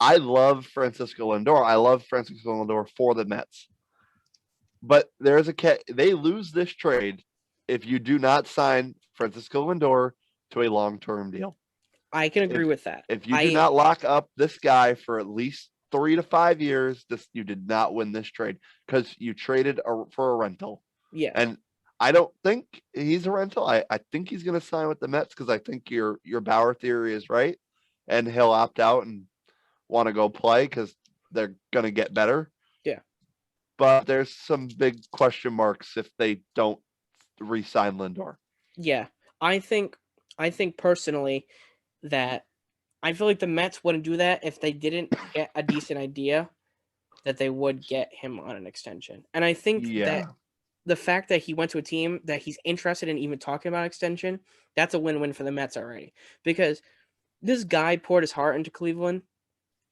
I love Francisco Lindor. I love Francisco Lindor for the Mets. But there's they lose this trade if you do not sign Francisco Lindor to a long-term deal. I can agree with that. If you do not lock up this guy for at least 3 to 5 years, you did not win this trade because you traded for a rental. Yeah. And I don't think he's a rental. I think he's going to sign with the Mets because I think your Bauer theory is right, and he'll opt out and want to go play because they're going to get better. Yeah. But there's some big question marks if they don't re-sign Lindor. Yeah. I think personally that I feel like the Mets wouldn't do that if they didn't get a decent idea that they would get him on an extension. And I think that the fact that he went to a team that he's interested in even talking about extension, that's a win-win for the Mets already. Because this guy poured his heart into Cleveland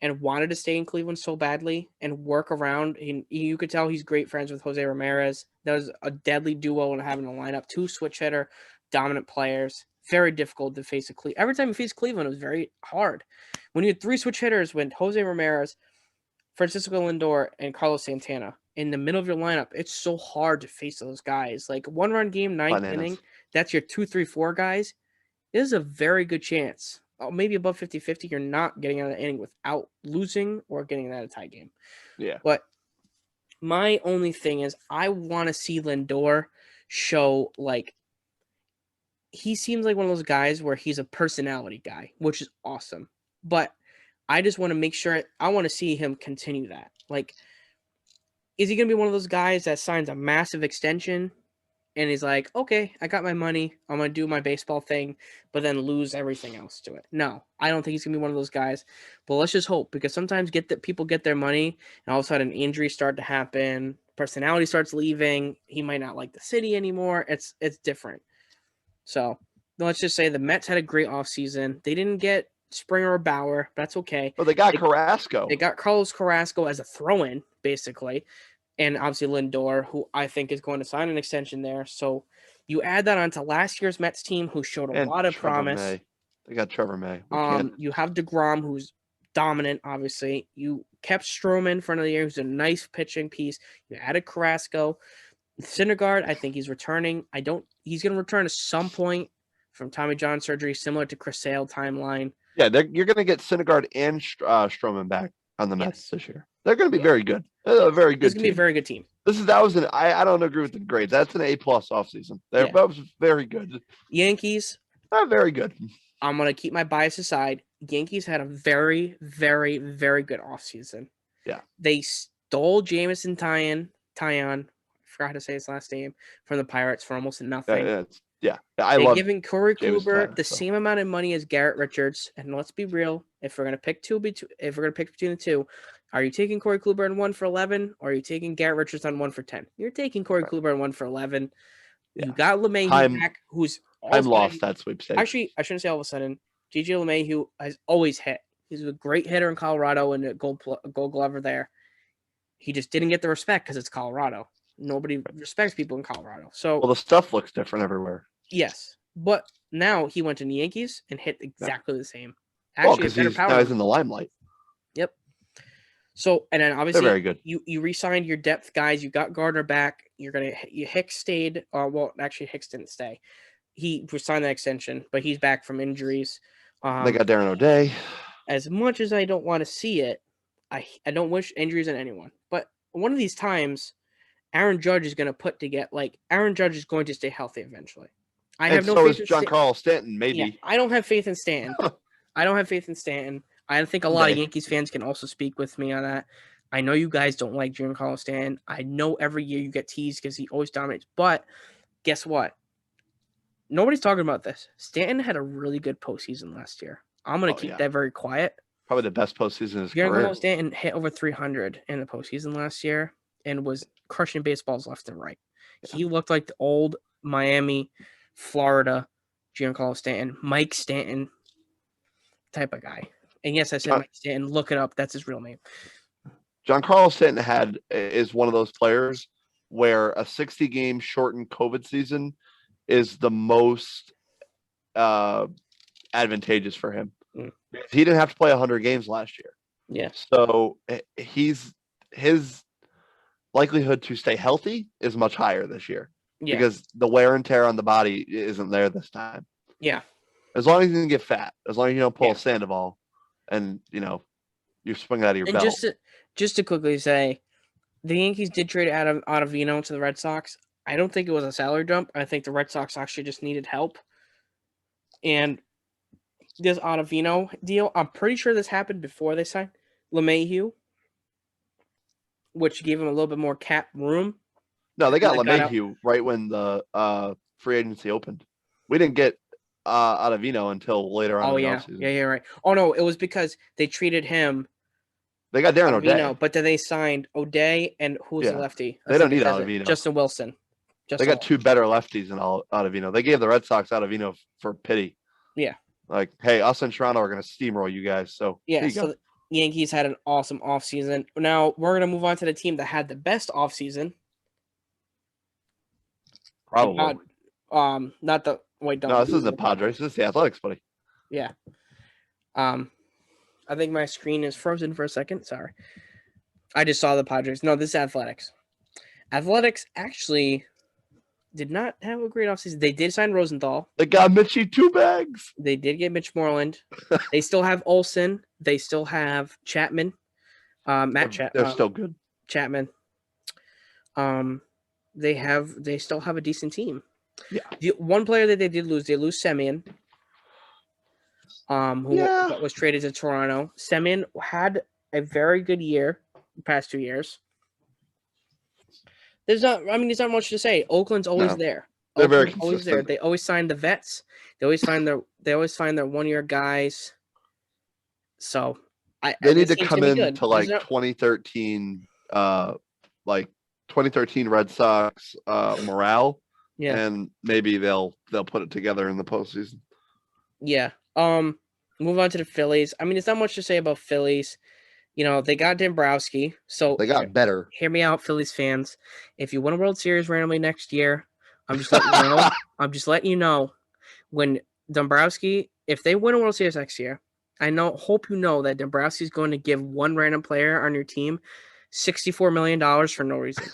and wanted to stay in Cleveland so badly and work around. You could tell he's great friends with Jose Ramirez. That was a deadly duo and having a lineup. 2 switch hitter, dominant players. Very difficult to face every time you face Cleveland, it was very hard. When you had 3 switch hitters with Jose Ramirez, Francisco Lindor, and Carlos Santana in the middle of your lineup, it's so hard to face those guys. Like 1-run game, 9th inning, that's your 2, 3, 4 guys. It is a very good chance. Maybe above 50-50, you're not getting out of the inning without losing or getting out of a tie game. Yeah. But my only thing is I want to see Lindor show, like, he seems like one of those guys where he's a personality guy, which is awesome. But I just want to make sure I want to see him continue that. Like, is he going to be one of those guys that signs a massive extension and he's like, okay, I got my money, I'm going to do my baseball thing, but then lose everything else to it? No, I don't think he's going to be one of those guys. But let's just hope, because sometimes people get their money and all of a sudden injuries start to happen, personality starts leaving, he might not like the city anymore. It's different. So let's just say the Mets had a great offseason. They didn't get Springer or Bauer. That's okay. But they got Carrasco. They got Carlos Carrasco as a throw-in, basically. And obviously Lindor, who I think is going to sign an extension there. So you add that onto last year's Mets team, who showed a lot of promise. May. They got Trevor May. You have DeGrom, who's dominant, obviously. You kept Stroman for another year, who's a nice pitching piece. You added Carrasco. Syndergaard, I think he's returning. He's going to return at some point from Tommy John surgery, similar to Chris Sale timeline. Yeah, you're going to get Syndergaard and Stroman back on the Mets this year. They're going to be very good. They're a very good team. It's going to be a very good team. I don't agree with the grades. That's an A+ offseason. That was very good. Yankees. Very good. I'm going to keep my bias aside. Yankees had a very, very, very good offseason. Yeah. They stole Jameson Taillon, I forgot how to say his last name, from the Pirates for almost nothing. They're giving Corey Kluber the same amount of money as Garrett Richards. And let's be real, if we're gonna pick between the two, are you taking Corey Kluber on 1 for 11, or are you taking Garrett Richards on 1 for 10? You're taking Corey Kluber on 1 for 11. Yeah. You got LeMahieu back, who's I'm lost that sweepstakes. Actually, I shouldn't say all of a sudden. JJ LeMahieu has always hit. He's a great hitter in Colorado and a gold glover there. He just didn't get the respect because it's Colorado. Nobody respects people in Colorado. So the stuff looks different everywhere. Yes, but Now he went to the Yankees and hit exactly the same. Well, Actually, a because better he's power. now he's in the limelight. Yep. So, and then They're obviously very good. you re-signed your depth guys. You got Gardner back. You Hicks stayed. Well, actually Hicks didn't stay. He signed that extension, but he's back from injuries. They got Darren O'Day. As much as I don't want to see it, I don't wish injuries on anyone. But one of these times, Aaron Judge is going to put to get Aaron Judge is going to stay healthy eventually. I have no so faith is in Giancarlo Stanton. Maybe Yeah, I don't have faith in Stanton. I don't have faith in Stanton. I think a lot of Yankees fans can also speak with me on that. I know you guys don't like Giancarlo Stanton. I know every year you get teased because he always dominates. But guess what? Nobody's talking about this. Stanton had a really good postseason last year. I'm going to keep that very quiet. Probably the best postseason in his Giancarlo career. Stanton hit over 300 in the postseason last year and was crushing baseballs left and right. Yeah. He looked like the old Miami, Florida Giancarlo Stanton, Mike Stanton type of guy. And yes, I said Mike Stanton. Look it up. That's his real name. Giancarlo Stanton is one of those players where a 60-game shortened COVID season is the most advantageous for him. He didn't have to play 100 games last year. Yeah. So his likelihood to stay healthy is much higher this year because the wear and tear on the body isn't there this time. Yeah. As long as you can get fat, as long as you don't pull a Sandoval and, you swing out of your belt. Just to quickly say, the Yankees did trade Ottavino to the Red Sox. I don't think it was a salary dump. I think the Red Sox actually just needed help. And this Ottavino deal, I'm pretty sure this happened before they signed LeMahieu, which gave him a little bit more cap room. No, they got LeMahieu right when the free agency opened. We didn't get Ottavino until later on in the offseason. Yeah, right. Oh, no, it was because they treated him. They got Darren O'Day. But then they signed O'Day and who's the lefty? They don't need Ottavino. Justin Wilson. They got two better lefties than Ottavino. They gave the Red Sox Ottavino for pity. Yeah. Like, hey, us and Toronto are going to steamroll you guys. So so the Yankees had an awesome offseason. Now we're going to move on to the team that had the best offseason. Probably. Not the White Sox. No, this isn't the Padres. This is the Athletics, buddy. Yeah. I think my screen is frozen for a second. Sorry. I just saw the Padres. No, this is Athletics. Athletics actually did not have a great offseason. They did sign Rosenthal. They got Mitchie 2 bags. They did get Mitch Moreland. They still have Olsen. They still have Chapman. They're still good. Chapman. They still have a decent team. Yeah. The one player that they lose Semien. Who was traded to Toronto. Semien had a very good year the past 2 years. There's not much to say. Oakland's always there. They're very consistent. Always there. They always sign the vets. They always find their 1-year guys. So they need to come in to 2013 2013 Red Sox morale. Yeah. And maybe they'll put it together in the postseason. Yeah. Move on to the Phillies. I mean, there's not much to say about Phillies. They got Dombrowski, so they got better. Hear me out, Phillies fans. If you win a World Series randomly next year, I'm just letting you know. I'm just letting you know when Dombrowski, if they win a World Series next year, hope you know that Dombrowski is going to give one random player on your team $64 million for no reason.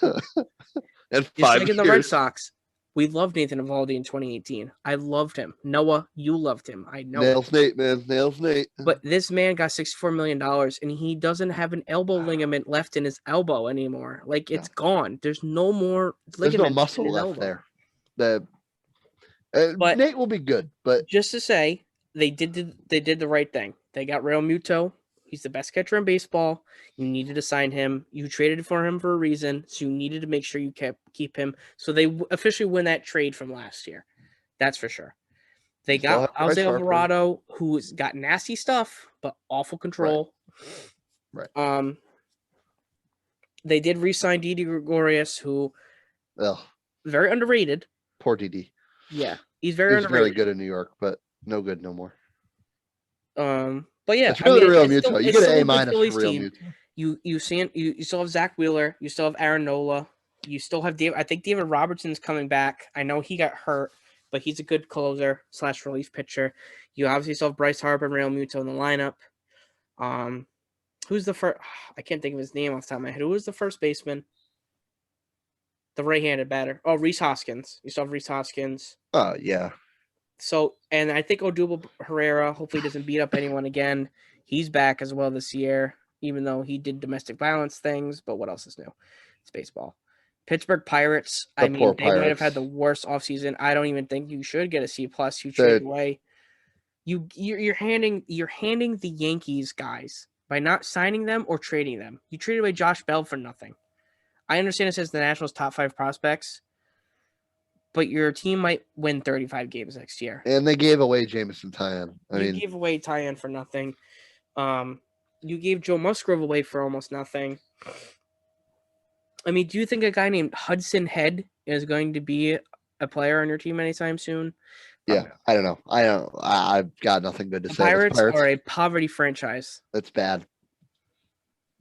And just like in the Red Sox. We loved Nathan Eovaldi in 2018. I loved him. Noah, you loved him. I know. Nails Nate, man. Nails Nate. But this man got $64 million, and he doesn't have an elbow ligament left in his elbow anymore. It's gone. There's no more ligament. There's no muscle left there. But Nate will be good. But just to say, they did the right thing. They got Real Muto. He's the best catcher in baseball. You needed to sign him. You traded for him for a reason, so you needed to make sure you keep him. So they officially win that trade from last year. That's for sure. They got Jose Alvarado, who's got nasty stuff, but awful control. Right. They did re-sign Didi Gregorius, who very underrated. Poor Didi. Yeah, he's very very good in New York, but no good no more. But yeah, it's really Real Muto. You get an A- for Real Muto. You still have Zach Wheeler. You still have Aaron Nola. You still have David. I think David Robertson's coming back. I know he got hurt but he's a good closer / relief pitcher. You obviously still have Bryce Harper and Real Muto in the lineup. Who's the first? I can't think of his name off the top of my head. Who was the first baseman? The right-handed batter. Oh, Rhys Hoskins. You still have Rhys Hoskins. Oh, yeah. So, and I think Odubel Herrera hopefully doesn't beat up anyone again. He's back as well this year, even though he did domestic violence things. But what else is new? It's baseball. Pittsburgh Pirates. The I mean, poor they might have Pirates. had the worst offseason. I don't even think you should get a C+. You trade away. You're handing the Yankees guys by not signing them or trading them. You traded away Josh Bell for nothing. I understand it says the Nationals' top 5 prospects, but your team might win 35 games next year. And they gave away Jameson Taillon. You gave away Taillon for nothing. You gave Joe Musgrove away for almost nothing. I mean, do you think a guy named Hudson Head is going to be a player on your team anytime soon? Yeah, I don't know. I've got nothing good to The say. Pirates are a poverty franchise. That's bad.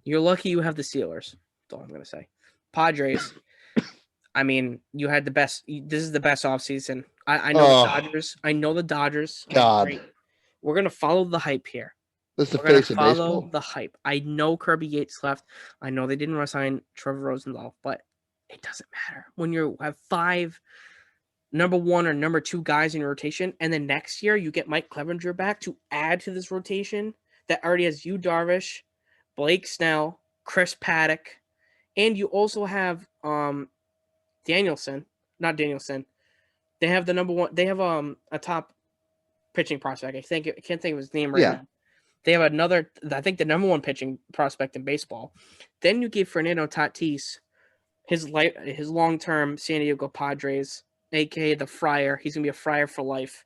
You're lucky you have the Steelers. That's all I'm going to say. Padres. I mean, you had the best. This is the best offseason. I know the Dodgers. I know the Dodgers. God. We're going to follow the hype here. This is the We're going face to of follow baseball. the hype. I know Kirby Yates left. I know they didn't resign Trevor Rosenthal, but it doesn't matter. When you have 5 number 1 or number 2 guys in your rotation, and then next year you get Mike Clevenger back to add to this rotation that already has Yu Darvish, Blake Snell, Chris Paddock, and you also have Danielson. Not Danielson. They have the number 1. They have a top pitching prospect. I can't think of his name right now. They have another. I think the number 1 pitching prospect in baseball. Then you give Fernando Tatis his long-term San Diego Padres, aka the Friar. He's gonna be a Friar for life.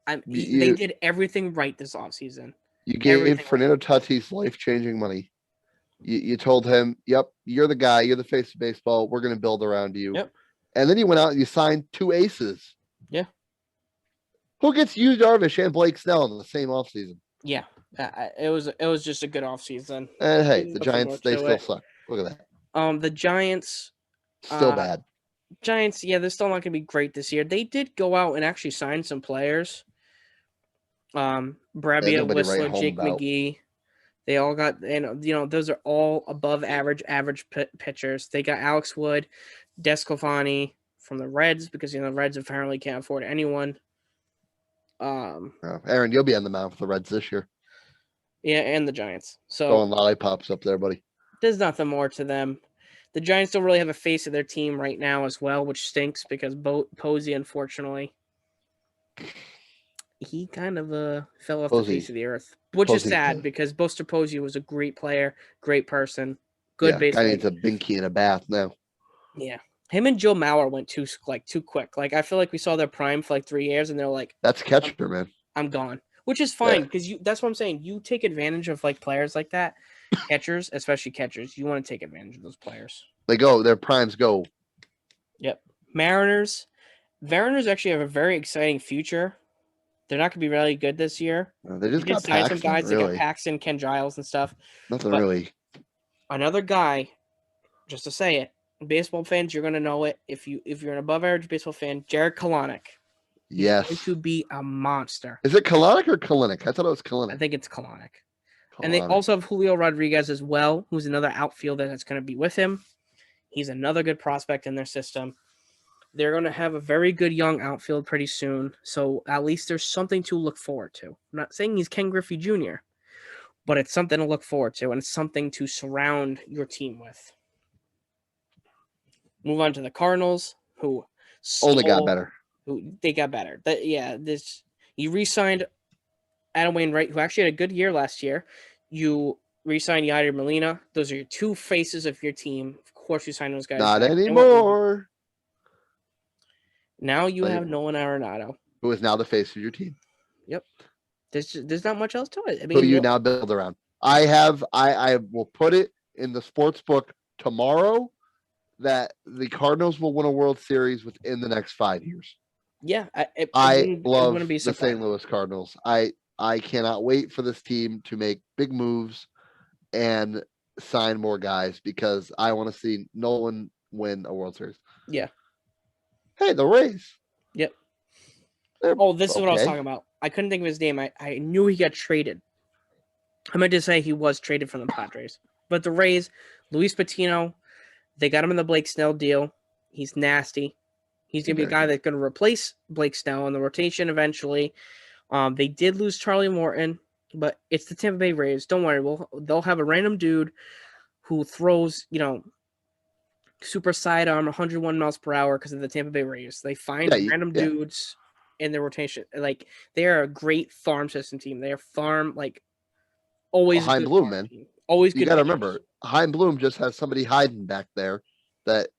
They did everything right this offseason. You gave Fernando Tatis life-changing money. You told him, "Yep, you're the guy. You're the face of baseball. We're going to build around you." Yep. And then you went out and you signed 2 aces. Yeah. Who gets Yu Darvish and Blake Snell in the same offseason? Yeah, it was just a good offseason. And hey, the Giants, they still suck. Look at that. The Giants still bad. Giants, yeah, they're still not going to be great this year. They did go out and actually sign some players. Brabia, Whistler, Jake McGee. They all got, those are all above average pitchers. They got Alex Wood, Desclafani from the Reds because, the Reds apparently can't afford anyone. Aaron, you'll be on the mound for the Reds this year. Yeah, and the Giants. So throwing lollipops up there, buddy. There's nothing more to them. The Giants don't really have a face of their team right now as well, which stinks because Posey, unfortunately, he kind of fell off the face of the earth, which is sad because Buster Posey was a great player, great person, good baseball. Guy needs a binky and a bath now. Yeah. Him and Joe Mauer went too quick. Like, I feel like we saw their prime for like 3 years, and they're like, "That's catcher, man. I'm gone," which is fine because that's what I'm saying. You take advantage of like players like that, catchers, especially catchers. You want to take advantage of those players. Their primes go. Yep. Mariners actually have a very exciting future. They're not going to be really good this year. They just got Paxton, some guys. Really. They got Paxton, Ken Giles, and stuff. Nothing really. Another guy, just to say it, baseball fans, you're going to know it. If you're an above average baseball fan, Jared Kelenic. Yes. He's going to be a monster. Is it Kelenic or Kelenic? I thought it was Kelenic. I think it's Kelenic. And they also have Julio Rodriguez as well, who's another outfielder that's going to be with him. He's another good prospect in their system. They're going to have a very good young outfield pretty soon. So at least there's something to look forward to. I'm not saying he's Ken Griffey Jr., but it's something to look forward to, and it's something to surround your team with. Move on to the Cardinals, who only got better. They got better. You re-signed Adam Wainwright, who actually had a good year last year. You re-signed Yadier Molina. Those are your 2 faces of your team. Of course, you signed those guys. Not anymore. Now you have Nolan Arenado, who is now the face of your team. Yep. There's not much else to it. I mean, who you now build around. I will put it in the sports book tomorrow that the Cardinals will win a World Series within the next 5 years. Yeah, I love the St. Louis Cardinals. I cannot wait for this team to make big moves and sign more guys because I want to see Nolan win a World Series. Yeah. Hey, the Rays. Yep. They're Oh, this is what I was okay. talking about. I couldn't think of his name. I knew he got traded. I meant to say he was traded from the Padres. But the Rays, Luis Patino, they got him in the Blake Snell deal. He's nasty. He's going to be a guy that's going to replace Blake Snell in the rotation eventually. They did lose Charlie Morton, but it's the Tampa Bay Rays. Don't worry. They'll have a random dude who throws, super sidearm 101 miles per hour because of the Tampa Bay Rays. They find random dudes in their rotation. Like, they are a great farm system team. They are always Hein good Bloom, farm man. team. Always good. You got to pitchers. remember, Hein Bloom just has somebody hiding back there that,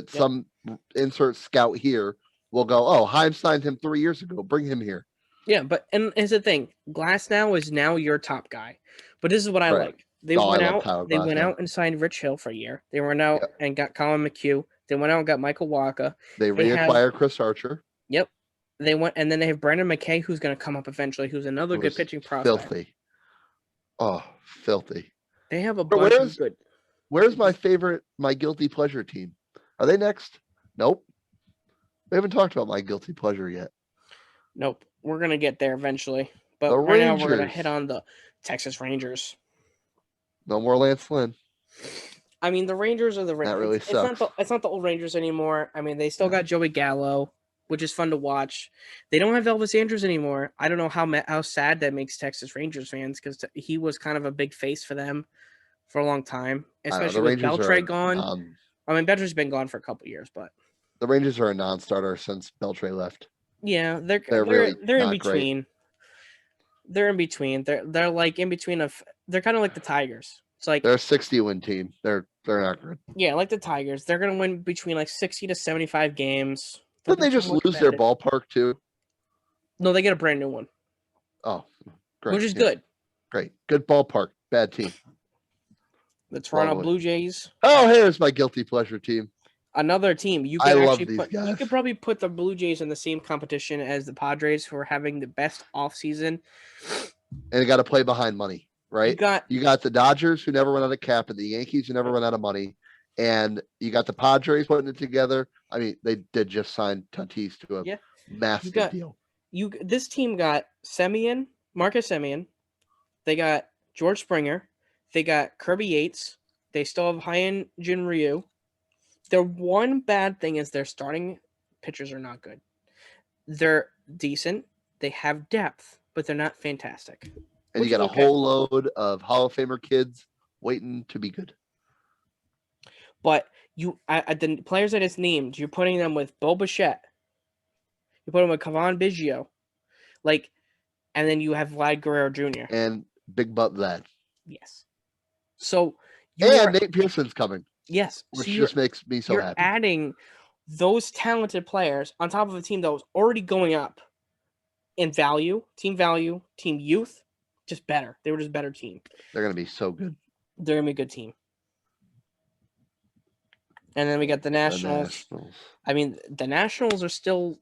some insert scout here will go, oh, Hein signed him 3 years ago. Bring him here. Yeah, and here's the thing. Glasnow is now your top guy. But this is what I like. They went out and signed Rich Hill for a year. They went out and got Colin McHugh. They went out and got Michael Wacha. They reacquired Chris Archer. Yep. They went, and then they have Brandon McKay, who's going to come up eventually, who's another good pitching prospect. Filthy. Oh, filthy. They have a bunch of good. Where's my guilty pleasure team? Are they next? Nope. We haven't talked about my guilty pleasure yet. Nope. We're going to get there eventually. But The right now we're going to Rangers. hit on the Texas Rangers. No more Lance Lynn. I mean, the Rangers are the Rangers. That really sucks. It's not the old Rangers anymore. I mean, they still got Joey Gallo, which is fun to watch. They don't have Elvis Andrews anymore. I don't know how sad that makes Texas Rangers fans because he was kind of a big face for them for a long time, especially with Beltre gone. I mean, Beltre's been gone for a couple years, but the Rangers are a non-starter since Beltre left. Yeah, they're really in between. Great. They're in between. They're like in between of. They're kind of like the Tigers. It's like they're a 60-win team. They're not good. Yeah, like the Tigers. They're gonna win between like 60 to 75 games. Didn't they just lose their ballpark too? No, they get a brand new one. Oh, great! Which is good. Great, good ballpark. Bad team. The Toronto Blue Jays. Oh, here's my guilty pleasure team. Another team. You could probably put the Blue Jays in the same competition as the Padres, who are having the best offseason. And they got to play behind money, right? You got the Dodgers, who never run out of cap, and the Yankees, who never run out of money. And you got the Padres putting it together. I mean, they did just sign Tatis to a massive deal. This team got Marcus Semien. They got George Springer. They got Kirby Yates. They still have Hyun-Jin Ryu. Their one bad thing is their starting pitchers are not good. They're decent. They have depth, but they're not fantastic. And you got a whole load of Hall of Famer kids waiting to be good. But the players I just named, you're putting them with Bo Bichette. You put them with Cavan Biggio. And then you have Vlad Guerrero Jr. And Big Butt Vlad. Yes. So Nate Pearson's coming. Yes. Which just makes me so happy. You're adding those talented players on top of a team that was already going up in value, team youth, just better. They were just a better team. They're going to be so good. They're going to be a good team. And then we got the Nationals. I mean, the Nationals are still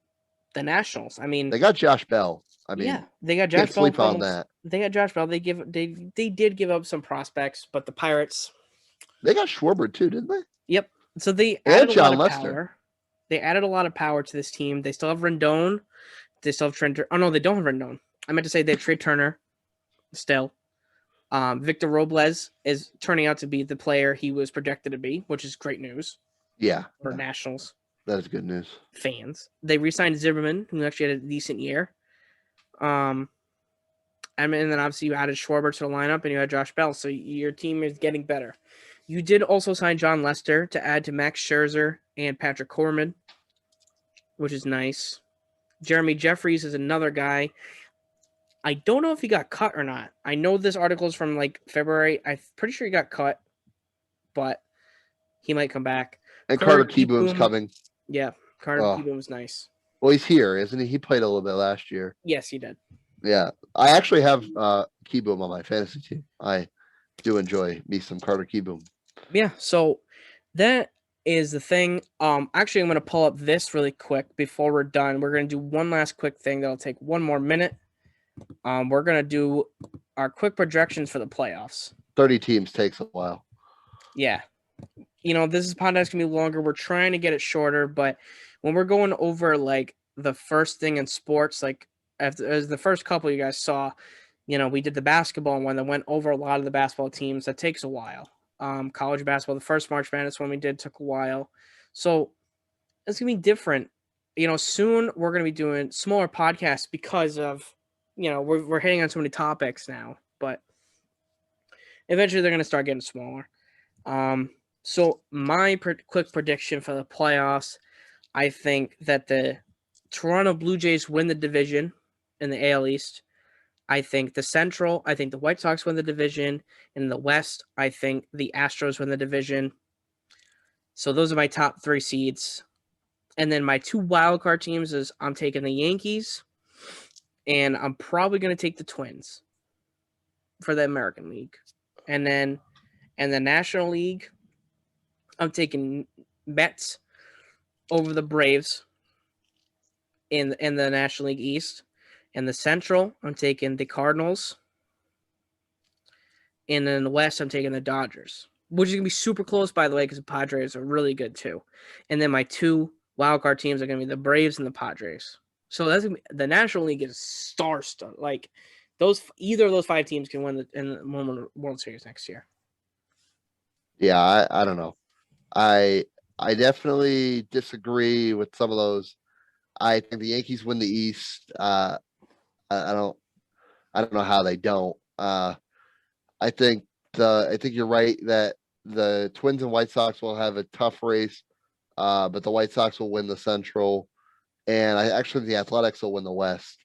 the Nationals. I mean, they got Josh Bell. They got Josh Bell. Sleep on that. They got Josh Bell. They did give up some prospects, but the Pirates. They got Schwarber too, didn't they? Yep. So they added a lot of power. They added a lot of power to this team. They still have Rendon. They still have Trent. Oh no, they don't have Rendon. I meant to say they have Trey Turner. Still, Victor Robles is turning out to be the player he was projected to be, which is great news. Yeah. For Nationals. That is good news. Fans. They re-signed Zimmerman, who actually had a decent year. And then obviously you added Schwarber to the lineup and you had Josh Bell. So your team is getting better. You did also sign John Lester to add to Max Scherzer and Patrick Corbin, which is nice. Jeremy Jeffries is another guy. I don't know if he got cut or not. I know this article is from February. I'm pretty sure he got cut, but he might come back. And Carter Kieboom's coming. Yeah, Carter Kieboom's nice. Well, he's here, isn't he? He played a little bit last year. Yes, he did. Yeah, I actually have Kieboom on my fantasy team. I do enjoy me some Carter Kieboom. Yeah, so that is the thing. Actually, I'm going to pull up this really quick before we're done. We're going to do one last quick thing that'll take one more minute. We're going to do our quick projections for the playoffs. 30 teams takes a while. Yeah. This podcast can be longer. We're trying to get it shorter, but when we're going over the first thing in sports, like as the first couple you guys saw, we did the basketball one that went over a lot of the basketball teams. That takes a while. College basketball, the first March Madness one we did took a while. So it's going to be different. Soon we're going to be doing smaller podcasts because of, we're hitting on so many topics now, but eventually they're going to start getting smaller. So my quick prediction for the playoffs, I think that the Toronto Blue Jays win the division in the AL East. I think the Central, I think the White Sox win the division. In the West, I think the Astros win the division. So those are my top 3 seeds. And then my 2 wildcard teams is I'm taking the Yankees, and I'm probably going to take the Twins for the American League. And then in the National League, I'm taking Mets over the Braves in the National League East. In the Central, I'm taking the Cardinals. And in the West, I'm taking the Dodgers, which is going to be super close, by the way, because the Padres are really good too. And then my 2 wildcard teams are going to be the Braves and the Padres. So that's gonna be, the National League is star-studded. Like either of those 5 teams can win the World Series next year. Yeah, I don't know. I definitely disagree with some of those. I think the Yankees win the East. I don't know how they don't. I think you're right that the Twins and White Sox will have a tough race, but the White Sox will win the Central, and I actually think the Athletics will win the West.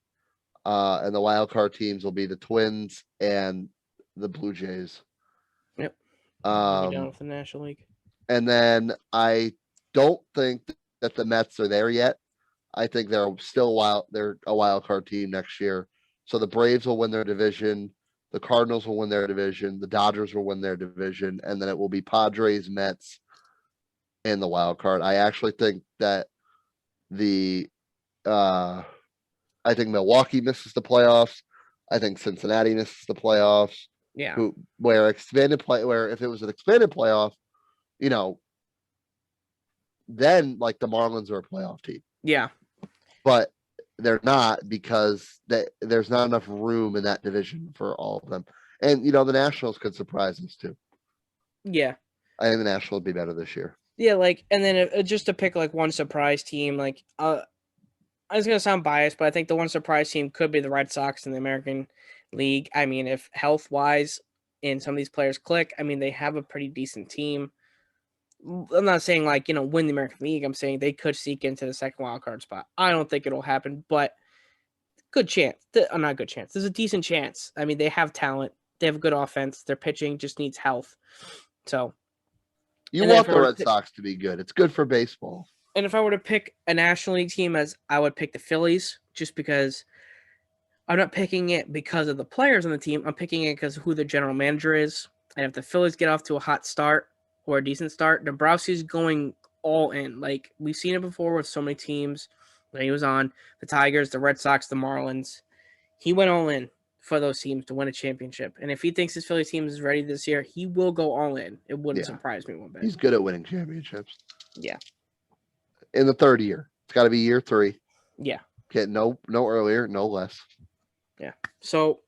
And the wild card teams will be the Twins and the Blue Jays. Yep. Done with the National League. And then I don't think that the Mets are there yet. I think they're still they're a wild card team next year. So the Braves will win their division, the Cardinals will win their division, the Dodgers will win their division, and then it will be Padres, Mets, and the wild card. I actually think that I think Milwaukee misses the playoffs. I think Cincinnati misses the playoffs. Yeah. Where if it was an expanded playoff, then like the Marlins are a playoff team. Yeah. But they're not because there's not enough room in that division for all of them. And the Nationals could surprise us too. Yeah. I think the Nationals will be better this year. Yeah, and then just to pick one surprise team, it's going to sound biased, but I think the one surprise team could be the Red Sox in the American League. I mean, if health-wise and some of these players click, I mean, they have a pretty decent team. I'm not saying, win the American League. I'm saying they could seek into the second wild card spot. I don't think it'll happen, but good chance. Not good chance. There's a decent chance. I mean, they have talent. They have a good offense. Their pitching just needs health. So you want the Red Sox to be good. It's good for baseball. And if I were to pick a National League team, I would pick the Phillies, just because I'm not picking it because of the players on the team. I'm picking it because of who the general manager is. And if the Phillies get off to a hot start or a decent start, Dombrowski's going all in. We've seen it before with so many teams that he was on. The Tigers, the Red Sox, the Marlins. He went all in for those teams to win a championship. And if he thinks his Philly team is ready this year, he will go all in. It wouldn't surprise me one bit. He's good at winning championships. Yeah. In the 3rd year. It's got to be year 3. Yeah. Okay, no earlier, no less. Yeah. So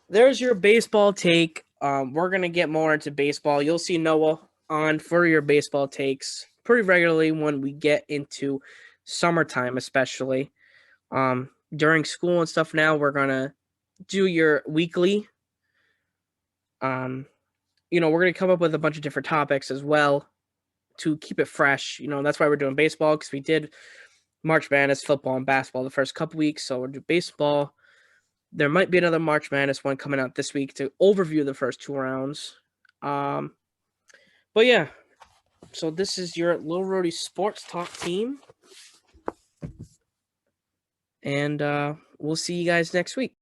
there's your baseball take. We're going to get more into baseball. You'll see Noah on for your baseball takes pretty regularly when we get into summertime, especially. During school and stuff now, we're going to do your weekly. We're going to come up with a bunch of different topics as well to keep it fresh. That's why we're doing baseball, because we did March Madness, football, and basketball the first couple weeks. So we'll do baseball. There might be another March Madness one coming out this week to overview the first 2 rounds. But yeah, so this is your Little Rhody Sports Talk team. And we'll see you guys next week.